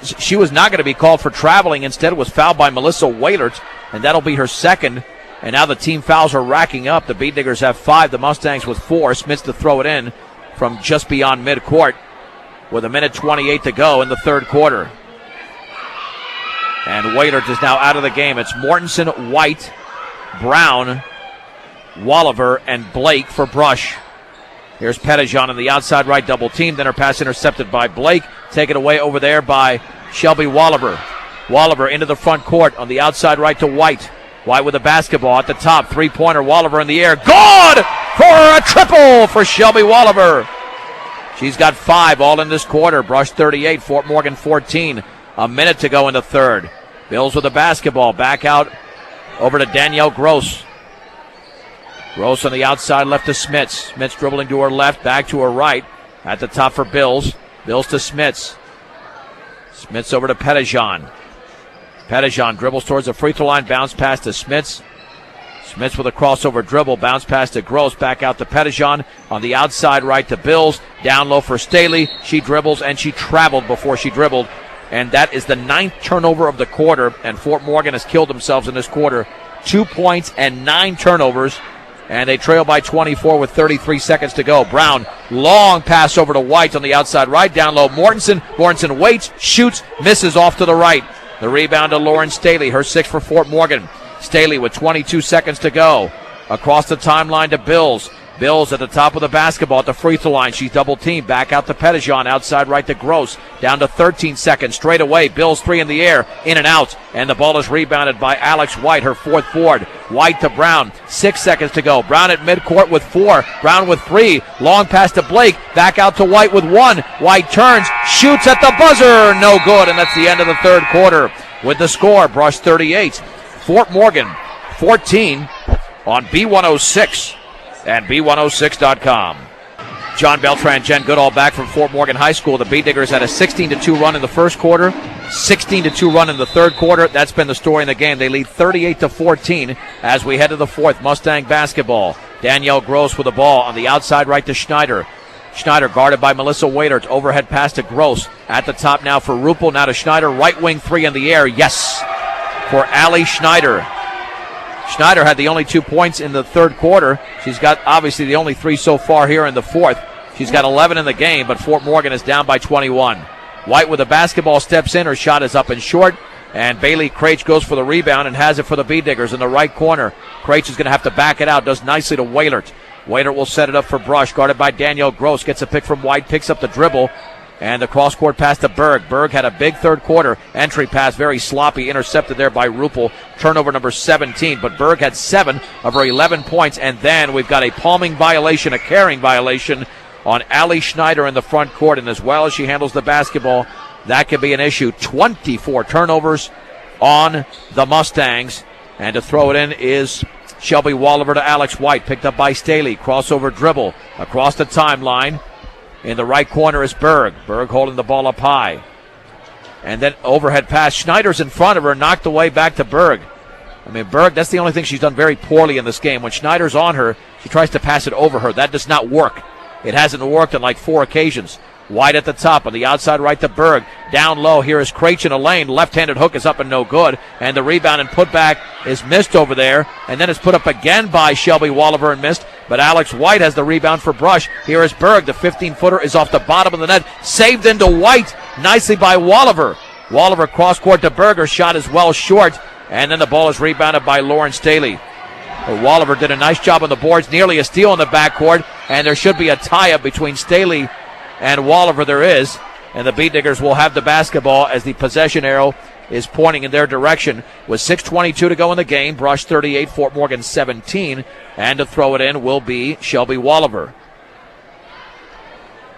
She was not going to be called for traveling. Instead, was fouled by Melissa Wailert, and that'll be her second. And now the team fouls are racking up. The Beat Diggers have 5, the Mustangs with 4. Smits to throw it in from just beyond midcourt with 1:28 to go in the third quarter. And Wailert is now out of the game. It's Mortensen, White, Brown, Walliver, and Blake for Brush. Here's Pettijohn on the outside right, double team. Then her pass intercepted by Blake. Taken away over there by Shelby Walliver. Walliver into the front court on the outside right to White. White with the basketball at the top. Three-pointer, Walliver in the air. Good for a triple for Shelby Walliver. She's got 5 all in this quarter. Brush 38, Fort Morgan 14. A minute to go in the third. Bills with the basketball. Back out over to Danielle Gross. Gross on the outside left to Smits. Smits dribbling to her left, back to her right. At the top for Bills. Bills to Smits. Smits over to Pettijohn. Pettijohn dribbles towards the free throw line. Bounce pass to Smits. Smits with a crossover dribble. Bounce pass to Gross. Back out to Pettijohn. On the outside right to Bills. Down low for Staley. She dribbles and she traveled before she dribbled. And that is the 9th turnover of the quarter. And Fort Morgan has killed themselves in this quarter. 2 points and 9 turnovers. And they trail by 24 with 33 seconds to go. Brown, long pass over to White on the outside right. Down low, Mortensen. Mortensen waits, shoots, misses off to the right. The rebound to Lauren Staley, her 6th for Fort Morgan. Staley with 22 seconds to go. Across the timeline to Bills. Bills at the top of the basketball at the free throw line. She's double teamed. Back out to Pettijohn. Outside right to Gross. Down to 13 seconds. Straight away. Bills 3 in the air. In and out. And the ball is rebounded by Alex White, her 4th board. White to Brown. 6 seconds to go. Brown at midcourt with 4. Brown with 3. Long pass to Blake. Back out to White with 1. White turns. Shoots at the buzzer. No good. And that's the end of the third quarter. With the score, Brush 38. Fort Morgan 14 on B106. And B106.com. John Beltran, Jen Goodall back from Fort Morgan High School. The Beat Diggers had a 16-2 run in the first quarter, 16-2 run in the third quarter. That's been the story in the game. They lead 38-14 as we head to the fourth. Mustang basketball. Danielle Gross with the ball on the outside right to Schneider. Schneider guarded by Melissa Waitert. Overhead pass to Gross. At the top now for Ruppel. Now to Schneider. Right wing 3 in the air. Yes, for Allie Schneider. Schneider had the only 2 points in the third quarter. She's got obviously the only 3 so far here in the fourth. She's got 11 in the game, but Fort Morgan is down by 21. White with the basketball steps in. Her shot is up and short. And Bailey Craich goes for the rebound and has it for the Beat Diggers in the right corner. Craich is going to have to back it out. Does nicely to Wailert. Wailert will set it up for Brush. Guarded by Danielle Gross. Gets a pick from White. Picks up the dribble. And the cross-court pass to Berg. Berg had a big third quarter entry pass, very sloppy, intercepted there by Ruppel. Turnover number 17, but Berg had 7 of her 11 points. And then we've got a palming violation, a carrying violation on Allie Schneider in the front court. And as well as she handles the basketball, that could be an issue. 24 turnovers on the Mustangs. And to throw it in is Shelby Walliver to Alex White, picked up by Staley. Crossover dribble across the timeline. In the right corner is Berg. Berg holding the ball up high. And then overhead pass. Schneider's in front of her, knocked away back to Berg. I mean, Berg, that's the only thing she's done very poorly in this game. When Schneider's on her, she tries to pass it over her. That does not work. It hasn't worked on like 4 occasions. White at the top on the outside right to Berg. Down low, here is Craich in a lane. Left-handed hook is up and no good. And the rebound and putback is missed over there. And then it's put up again by Shelby Walliver and missed. But Alex White has the rebound for Brush. Here is Berg. The 15-footer is off the bottom of the net. Saved into White. Nicely by Walliver. Walliver cross-court to Berg. Her shot is well short. And then the ball is rebounded by Lauren Staley. Walliver did a nice job on the boards. Nearly a steal in the backcourt. And there should be a tie-up between Staley and Walliver. There is. And the Beat Diggers will have the basketball as the possession arrow is pointing in their direction. With 6:22 to go in the game. Brush 38, Fort Morgan 17. And to throw it in will be Shelby Walliver.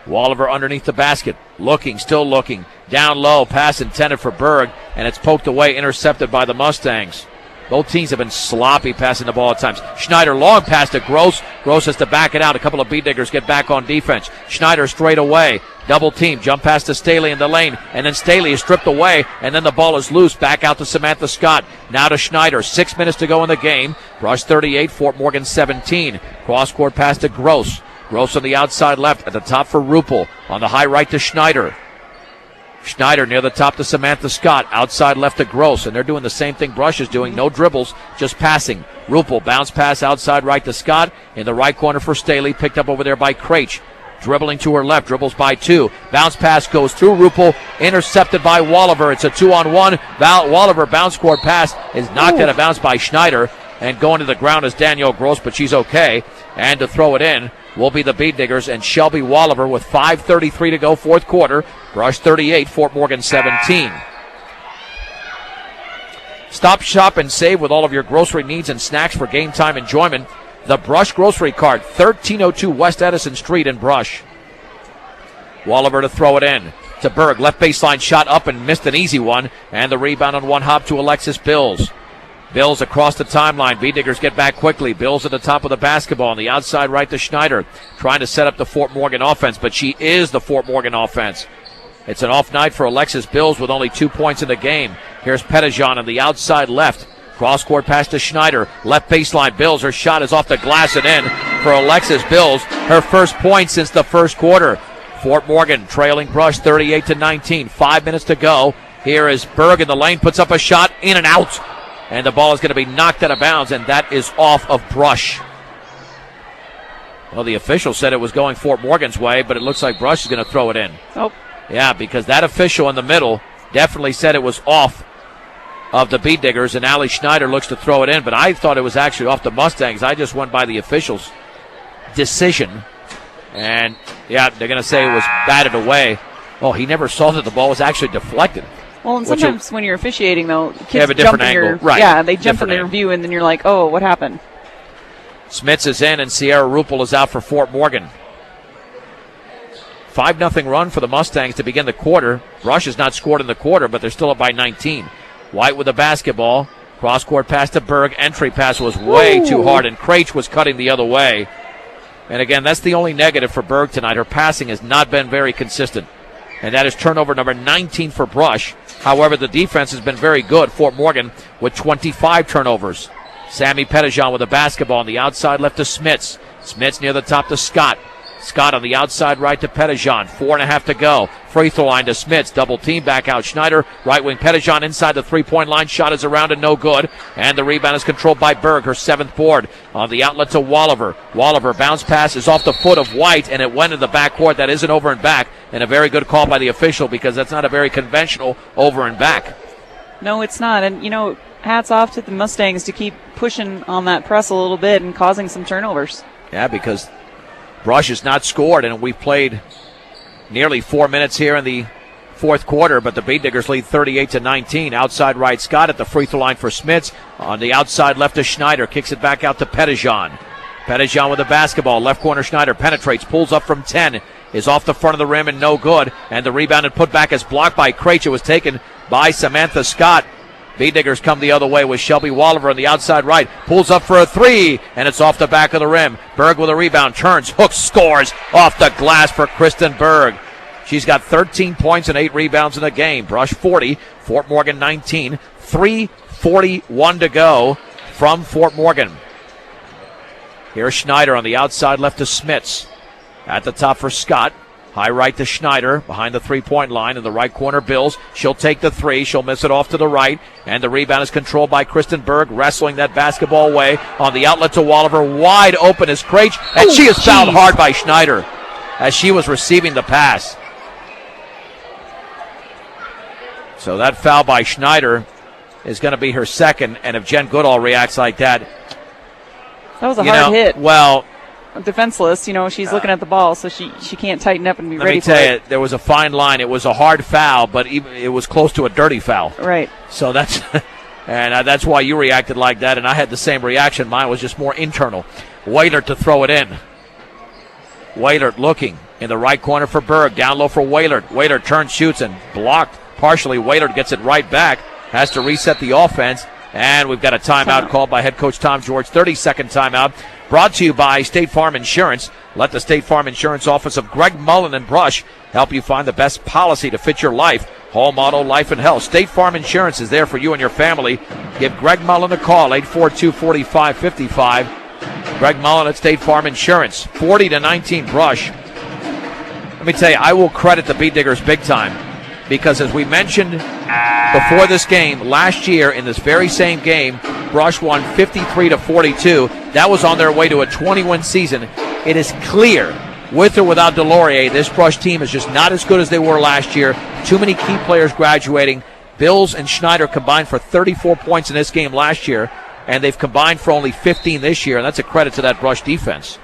Walliver underneath the basket. Looking, still looking. Down low, pass intended for Berg. And it's poked away, intercepted by the Mustangs. Both teams have been sloppy passing the ball at times. Schneider long pass to Gross. Gross has to back it out. A couple of Beat Diggers get back on defense. Schneider straight away. Double team. Jump pass to Staley in the lane. And then Staley is stripped away. And then the ball is loose. Back out to Samantha Scott. Now to Schneider. 6 minutes to go in the game. Brush 38, Fort Morgan 17. Cross-court pass to Gross. Gross on the outside left. At the top for Ruppel. On the high right to Schneider. Schneider near the top to Samantha Scott. Outside left to Gross, and they're doing the same thing Brush is doing. No dribbles, just passing. Rupel, bounce pass outside right to Scott. In the right corner for Staley, picked up over there by Krejci. Dribbling to her left, dribbles by two. Bounce pass goes through Rupel, intercepted by Walliver. It's a 2-on-1. Walliver bounce court pass is knocked out of bounds by Schneider. And going to the ground is Danielle Gross, but she's okay. And to throw it in will be the Bead Diggers and Shelby Walliver with 5:33 to go, fourth quarter. Brush 38, Fort Morgan 17. Stop, shop, and save with all of your grocery needs and snacks for game time enjoyment. The Brush Grocery Cart, 1302 West Edison Street in Brush. Walliver to throw it in to Berg. Left baseline shot up and missed an easy one. And the rebound on one hop to Alexis Bills. Bills across the timeline. Bead Diggers get back quickly. Bills at the top of the basketball on the outside right to Schneider. Trying to set up the Fort Morgan offense, but she is the Fort Morgan offense. It's an off night for Alexis Bills with only 2 points in the game. Here's Pettijohn on the outside left. Cross-court pass to Schneider. Left baseline. Bills. Her shot is off the glass and in for Alexis Bills. Her first point since the first quarter. Fort Morgan trailing Brush 38-19. 5 minutes to go. Here is Berg in the lane. Puts up a shot. In and out. And the ball is going to be knocked out of bounds, and that is off of Brush. Well, the official said it was going Fort Morgan's way, but it looks like Brush is going to throw it in. Oh. Yeah, because that official in the middle definitely said it was off of the Bead Diggers, and Allie Schneider looks to throw it in, but I thought it was actually off the Mustangs. I just went by the official's decision, and yeah, they're going to say it was batted away. Oh, he never saw that the ball was actually deflected. Well, and sometimes when you're officiating, though, kids have a different jump in angle. Right. Yeah, they jump in Different their angle. view, and then you're like, oh, what happened? Smits is in, and Sierra Rupel is out for Fort Morgan. 5-0 run for the Mustangs to begin the quarter. Brush has not scored in the quarter, but they're still up by 19. White with the basketball. Cross-court pass to Berg. Entry pass was way too hard, and Krejci was cutting the other way. And again, that's the only negative for Berg tonight. Her passing has not been very consistent. And that is turnover number 19 for Brush. However, the defense has been very good. Fort Morgan with 25 turnovers. Sammy Pettijohn with the basketball on the outside left to Smits. Smits near the top to Scott. Scott on the outside right to Pettijohn. 4.5 to go. Free throw line to Smits. Double team back out Schneider. Right wing Pettijohn inside the three-point line. Shot is around and no good. And the rebound is controlled by Berg, her seventh board. On the outlet to Walliver. Walliver bounce pass is off the foot of White, and it went in the backcourt. That isn't over and back. And a very good call by the official because that's not a very conventional over and back. No, it's not. And, you know, hats off to the Mustangs to keep pushing on that press a little bit and causing some turnovers. Yeah, because Brush has not scored, and we've played nearly 4 minutes here in the fourth quarter, but the Bead Diggers lead 38-19. Outside right, Scott at the free throw line for Smits. On the outside left to Schneider. Kicks it back out to Pettijohn. Pettijohn with the basketball. Left corner Schneider penetrates, pulls up from 10. Is off the front of the rim and no good. And the rebound and put back is blocked by Krejci. It was taken by Samantha Scott. Bead Diggers come the other way with Shelby Walliver on the outside right. Pulls up for a three, and it's off the back of the rim. Berg with a rebound, turns, hooks, scores off the glass for Kristen Berg. She's got 13 points and 8 rebounds in the game. Brush 40, Fort Morgan 19, 3:41 to go from Fort Morgan. Here's Schneider on the outside left to Smits. At the top for Scott. High right to Schneider, behind the three-point line. In the right corner, Bills. She'll take the three. She'll miss it off to the right. And the rebound is controlled by Kristen Berg, wrestling that basketball away. On the outlet to Walliver, wide open is Krejci. And she is fouled hard by Schneider as she was receiving the pass. So that foul by Schneider is going to be her second. And if Jen Goodall reacts like that, that was a hard hit. Well, defenseless, she's looking at the ball, so she can't tighten up and be ready for it. Let me tell you, there was a fine line. It was a hard foul, but it was close to a dirty foul. Right. So that's that's why you reacted like that, and I had the same reaction. Mine was just more internal. Waylert to throw it in. Waylert looking in the right corner for Berg. Down low for Waylert. Waylert turns, shoots, and blocked partially. Waylert gets it right back. Has to reset the offense. And we've got a timeout called by head coach Tom George. 30-second timeout. Brought to you by State Farm Insurance. Let the State Farm Insurance office of Greg Mullen and Brush help you find the best policy to fit your life. Home, auto, life, and health. State Farm Insurance is there for you and your family. Give Greg Mullen a call, 842-4555. Greg Mullen at State Farm Insurance. 40-19 Brush. Let me tell you, I will credit the Bead Diggers big time. because as we mentioned before this game, last year in this very same game, Brush won 53-42. That was on their way to a 20-win season. It is clear, with or without Delorier, this Brush team is just not as good as they were last year. Too many key players graduating. Bills and Schneider combined for 34 points in this game last year, and they've combined for only 15 this year, and that's a credit to that Brush defense.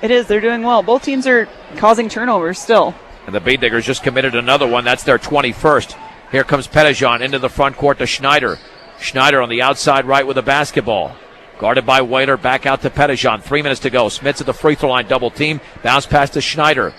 It is. They're doing well. Both teams are causing turnovers still. And the Beat Diggers just committed another one. That's their 21st. Here comes Pettijohn into the front court to Schneider. Schneider on the outside right with the basketball. Guarded by Waiter, back out to Pettijohn. 3 minutes to go. Smits at the free throw line, double team. Bounce pass to Schneider.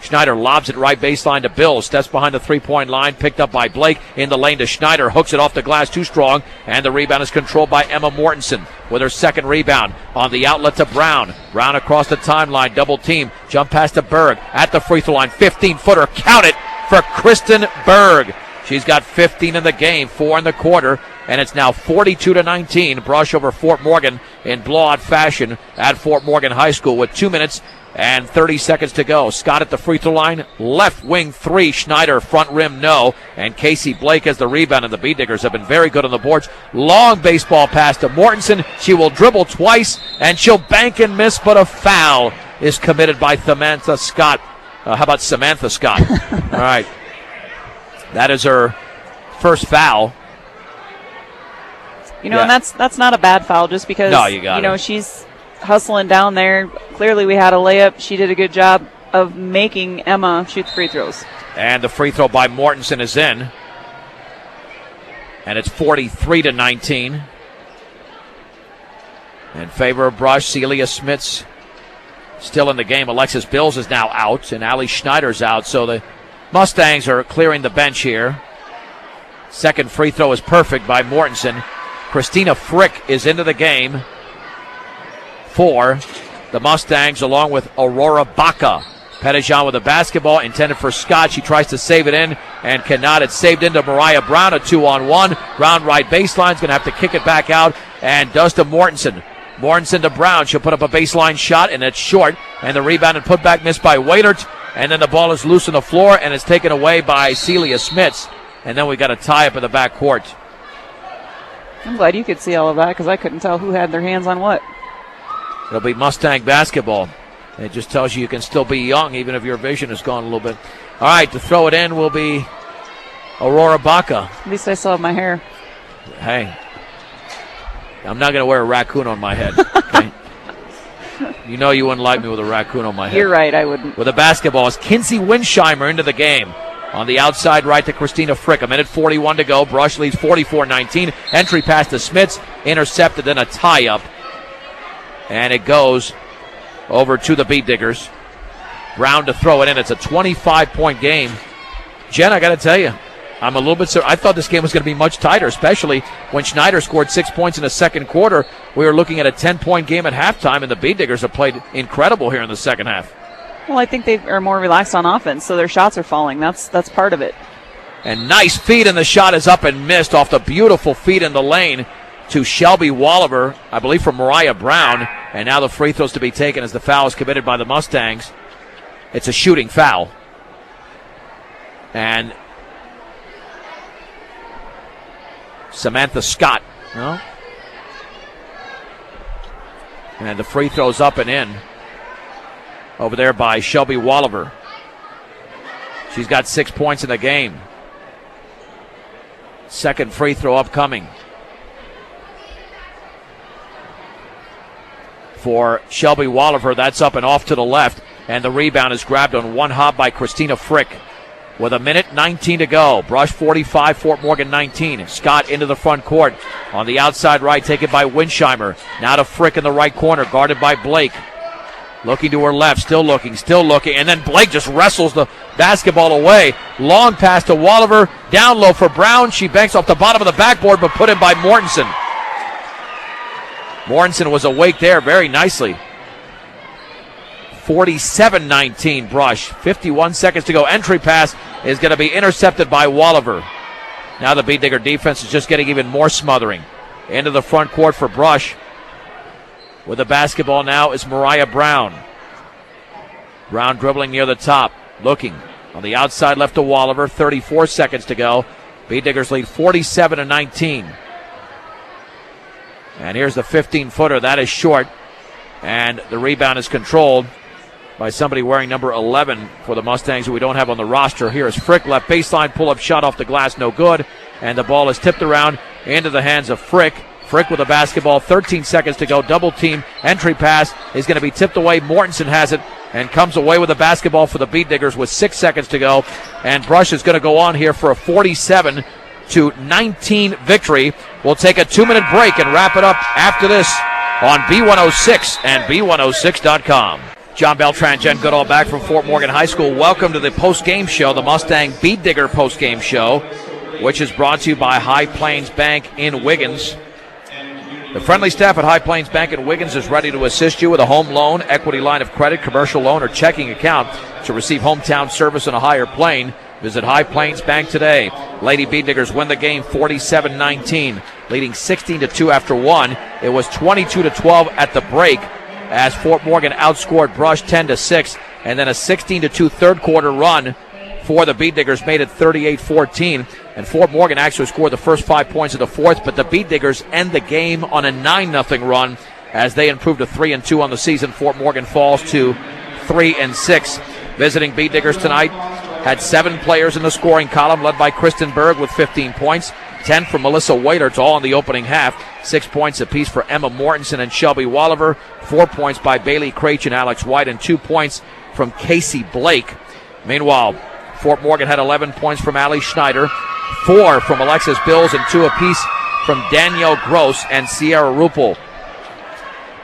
Schneider lobs it right baseline to Bill. Steps behind the three-point line. Picked up by Blake. In the lane to Schneider. Hooks it off the glass too strong. And the rebound is controlled by Emma Mortensen with her second rebound. On the outlet to Brown. Brown across the timeline. Double team. Jump pass to Berg. At the free throw line. 15-footer. Count it for Kristen Berg. She's got 15 in the game. 4 in the quarter. And it's now 42-19. Brush over Fort Morgan in blowout fashion at Fort Morgan High School with 2 minutes and 30 seconds to go. Scott at the free throw line. Left wing three. Schneider front rim no. And Casey Blake has the rebound, and the Beat Diggers have been very good on the boards. Long baseball pass to Mortensen. She will dribble twice, and she'll bank and miss, but a foul is committed by Samantha Scott. How about Samantha Scott? All right. That is her first foul. And that's not a bad foul just because, she's hustling down there. Clearly we had a layup. She did a good job of making Emma shoot the free throws. And the free throw by Mortensen is in. And it's 43-19. In favor of Brush, Celia Smits still in the game. Alexis Bills is now out, and Allie Schneider's out. So the Mustangs are clearing the bench here. Second free throw is perfect by Mortensen. Christina Frick is into the game for the Mustangs, along with Aurora Baca. Pettijohn with the basketball intended for Scott. She tries to save it in and cannot. It's saved into Mariah Brown, a 2-on-1. Brown right baseline is going to have to kick it back out, and does to Mortensen. Mortensen to Brown. She'll put up a baseline shot, and it's short. And the rebound and putback missed by Waitert. And then the ball is loose on the floor, and it's taken away by Celia Smits. And then we got a tie up in the backcourt. I'm glad you could see all of that because I couldn't tell who had their hands on what. It'll be Mustang basketball. It just tells you can still be young even if your vision has gone a little bit. All right, to throw it in will be Aurora Baca. At least I still have my hair. Hey, I'm not going to wear a raccoon on my head. Okay? You know you wouldn't like me with a raccoon on my head. You're right, I wouldn't. With the basketball is Kinsey Winsheimer into the game. On the outside right to Christina Frick. 1:41 to go. Brush leads 44-19. Entry pass to Smits. Intercepted, then a tie-up. And it goes over to the Beat Diggers. Brown to throw it in. It's a 25-point game. Jen, I got to tell you, I'm a little bit I thought this game was going to be much tighter, especially when Schneider scored 6 points in the second quarter. We were looking at a 10-point game at halftime, and the Beat Diggers have played incredible here in the second half. Well, I think they are more relaxed on offense, so their shots are falling. That's part of it. And nice feed, and the shot is up and missed off the beautiful feed in the lane to Shelby Walliver, I believe from Mariah Brown. And now the free throws to be taken as the foul is committed by the Mustangs. It's a shooting foul. And Samantha Scott. No? And the free throw's up and in. Over there by Shelby Walliver. She's got 6 points in the game. Second free throw upcoming for Shelby Walliver. That's up and off to the left. And the rebound is grabbed on one hop by Christina Frick. With 1:19 to go. Brush 45, Fort Morgan 19. Scott into the front court. On the outside right, taken by Winsheimer. Now to Frick in the right corner, guarded by Blake. Looking to her left, still looking, and then Blake just wrestles the basketball away. Long pass to Walliver, down low for Brown. She banks off the bottom of the backboard, but put in by Mortensen. Mortensen was awake there very nicely. 47-19 Brush, 51 seconds to go. Entry pass is going to be intercepted by Walliver. Now the Beat Digger defense is just getting even more smothering. Into the front court for Brush. With the basketball now is Mariah Brown. Brown dribbling near the top. Looking. On the outside left to Walliver, 34 seconds to go. Bead Diggers lead 47-19. And here's the 15-footer. That is short. And the rebound is controlled by somebody wearing number 11 for the Mustangs who we don't have on the roster. Here is Frick, left baseline, pull-up shot off the glass, no good. And the ball is tipped around into the hands of Frick. Frick with the basketball, 13 seconds to go. Double team, entry pass is going to be tipped away. Mortensen has it and comes away with the basketball for the Bead Diggers with 6 seconds to go. And Brush is going to go on here for a 47-19 victory. We'll take a 2-minute break and wrap it up after this on B106 and B106.com. John Beltran, Jen Goodall back from Fort Morgan High School. Welcome to the post-game show, the Mustang Bead Digger post-game show, which is brought to you by High Plains Bank in Wiggins. The friendly staff at High Plains Bank in Wiggins is ready to assist you with a home loan, equity line of credit, commercial loan, or checking account to receive hometown service in a higher plane. Visit High Plains Bank today. Lady Bead Diggers win the game 47-19, leading 16-2 after one. It was 22-12 at the break as Fort Morgan outscored Brush 10-6, and then a 16-2 third quarter run for the Bead Diggers made it 38-14. And Fort Morgan actually scored the first 5 points of the fourth, but the Bead Diggers end the game on a 9-0 run as they improved to 3-2 on the season. Fort Morgan falls to 3-6. Visiting Bead Diggers tonight had 7 players in the scoring column, led by Kristen Berg with 15 points, 10 for Melissa Waiter, all in the opening half, 6 points apiece for Emma Mortensen and Shelby Walliver, 4 points by Bailey Craich and Alex White, and 2 points from Casey Blake. Meanwhile, Fort Morgan had 11 points from Allie Schneider, 4 from Alexis Bills, and 2 apiece from Danielle Gross and Sierra Rupel.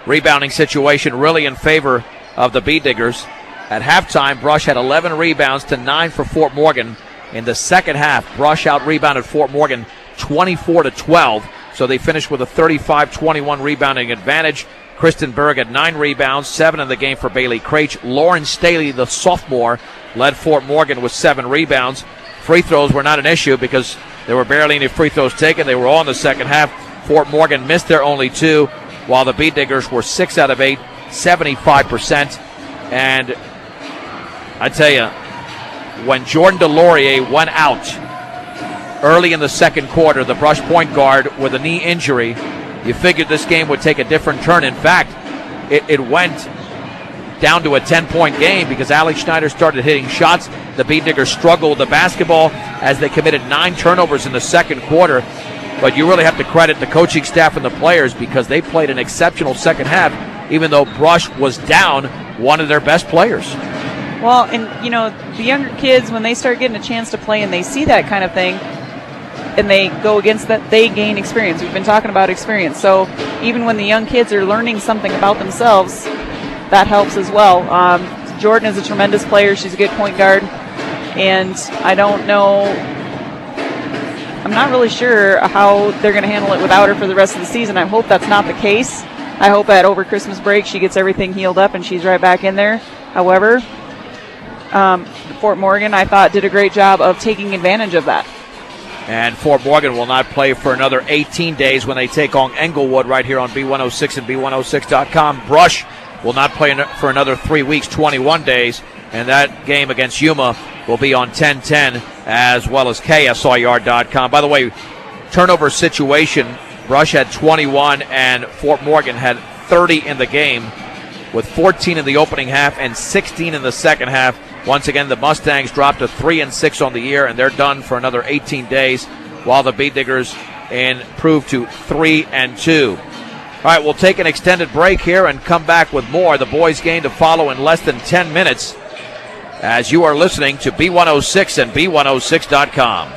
Rebounding situation really in favor of the Bead Diggers. At halftime, Brush had 11 rebounds to 9 for Fort Morgan. In the second half, Brush out-rebounded Fort Morgan 24-12, so they finished with a 35-21 rebounding advantage. Kristen Berg had 9 rebounds, 7 in the game for Bailey Craich. Lauren Staley, the sophomore, led Fort Morgan with 7 rebounds. Free throws were not an issue because there were barely any free throws taken. They were all in the second half. Fort Morgan missed their only 2, while the Bead Diggers were 6 out of 8, 75%. And I tell you, when Jordan DeLaurier went out early in the second quarter, the Brush point guard with a knee injury, you figured this game would take a different turn. In fact, it went down to a 10-point game because Allie Schneider started hitting shots. The Bead Diggers struggled with the basketball as they committed 9 turnovers in the second quarter. But you really have to credit the coaching staff and the players because they played an exceptional second half, even though Brush was down one of their best players. Well, and, you know, the younger kids, when they start getting a chance to play and they see that kind of thing, and they go against that, they gain experience. We've been talking about experience. So even when the young kids are learning something about themselves, that helps as well. Jordan is a tremendous player. She's a good point guard. And I don't know, I'm not really sure how they're going to handle it without her for the rest of the season. I hope that's not the case. I hope that over Christmas break she gets everything healed up and she's right back in there. However, Fort Morgan, I thought, did a great job of taking advantage of that. And Fort Morgan will not play for another 18 days when they take on Englewood right here on B106 and B106.com. Brush will not play for another 3 weeks, 21 days. And that game against Yuma will be on 10-10 as well as KSRyard.com. By the way, turnover situation, Brush had 21 and Fort Morgan had 30 in the game with 14 in the opening half and 16 in the second half. Once again, the Mustangs dropped to 3-6 on the year, and they're done for another 18 days, while the Bead Diggers improved to 3-2. All right, we'll take an extended break here and come back with more. The boys' game to follow in less than 10 minutes as you are listening to B106 and B106.com.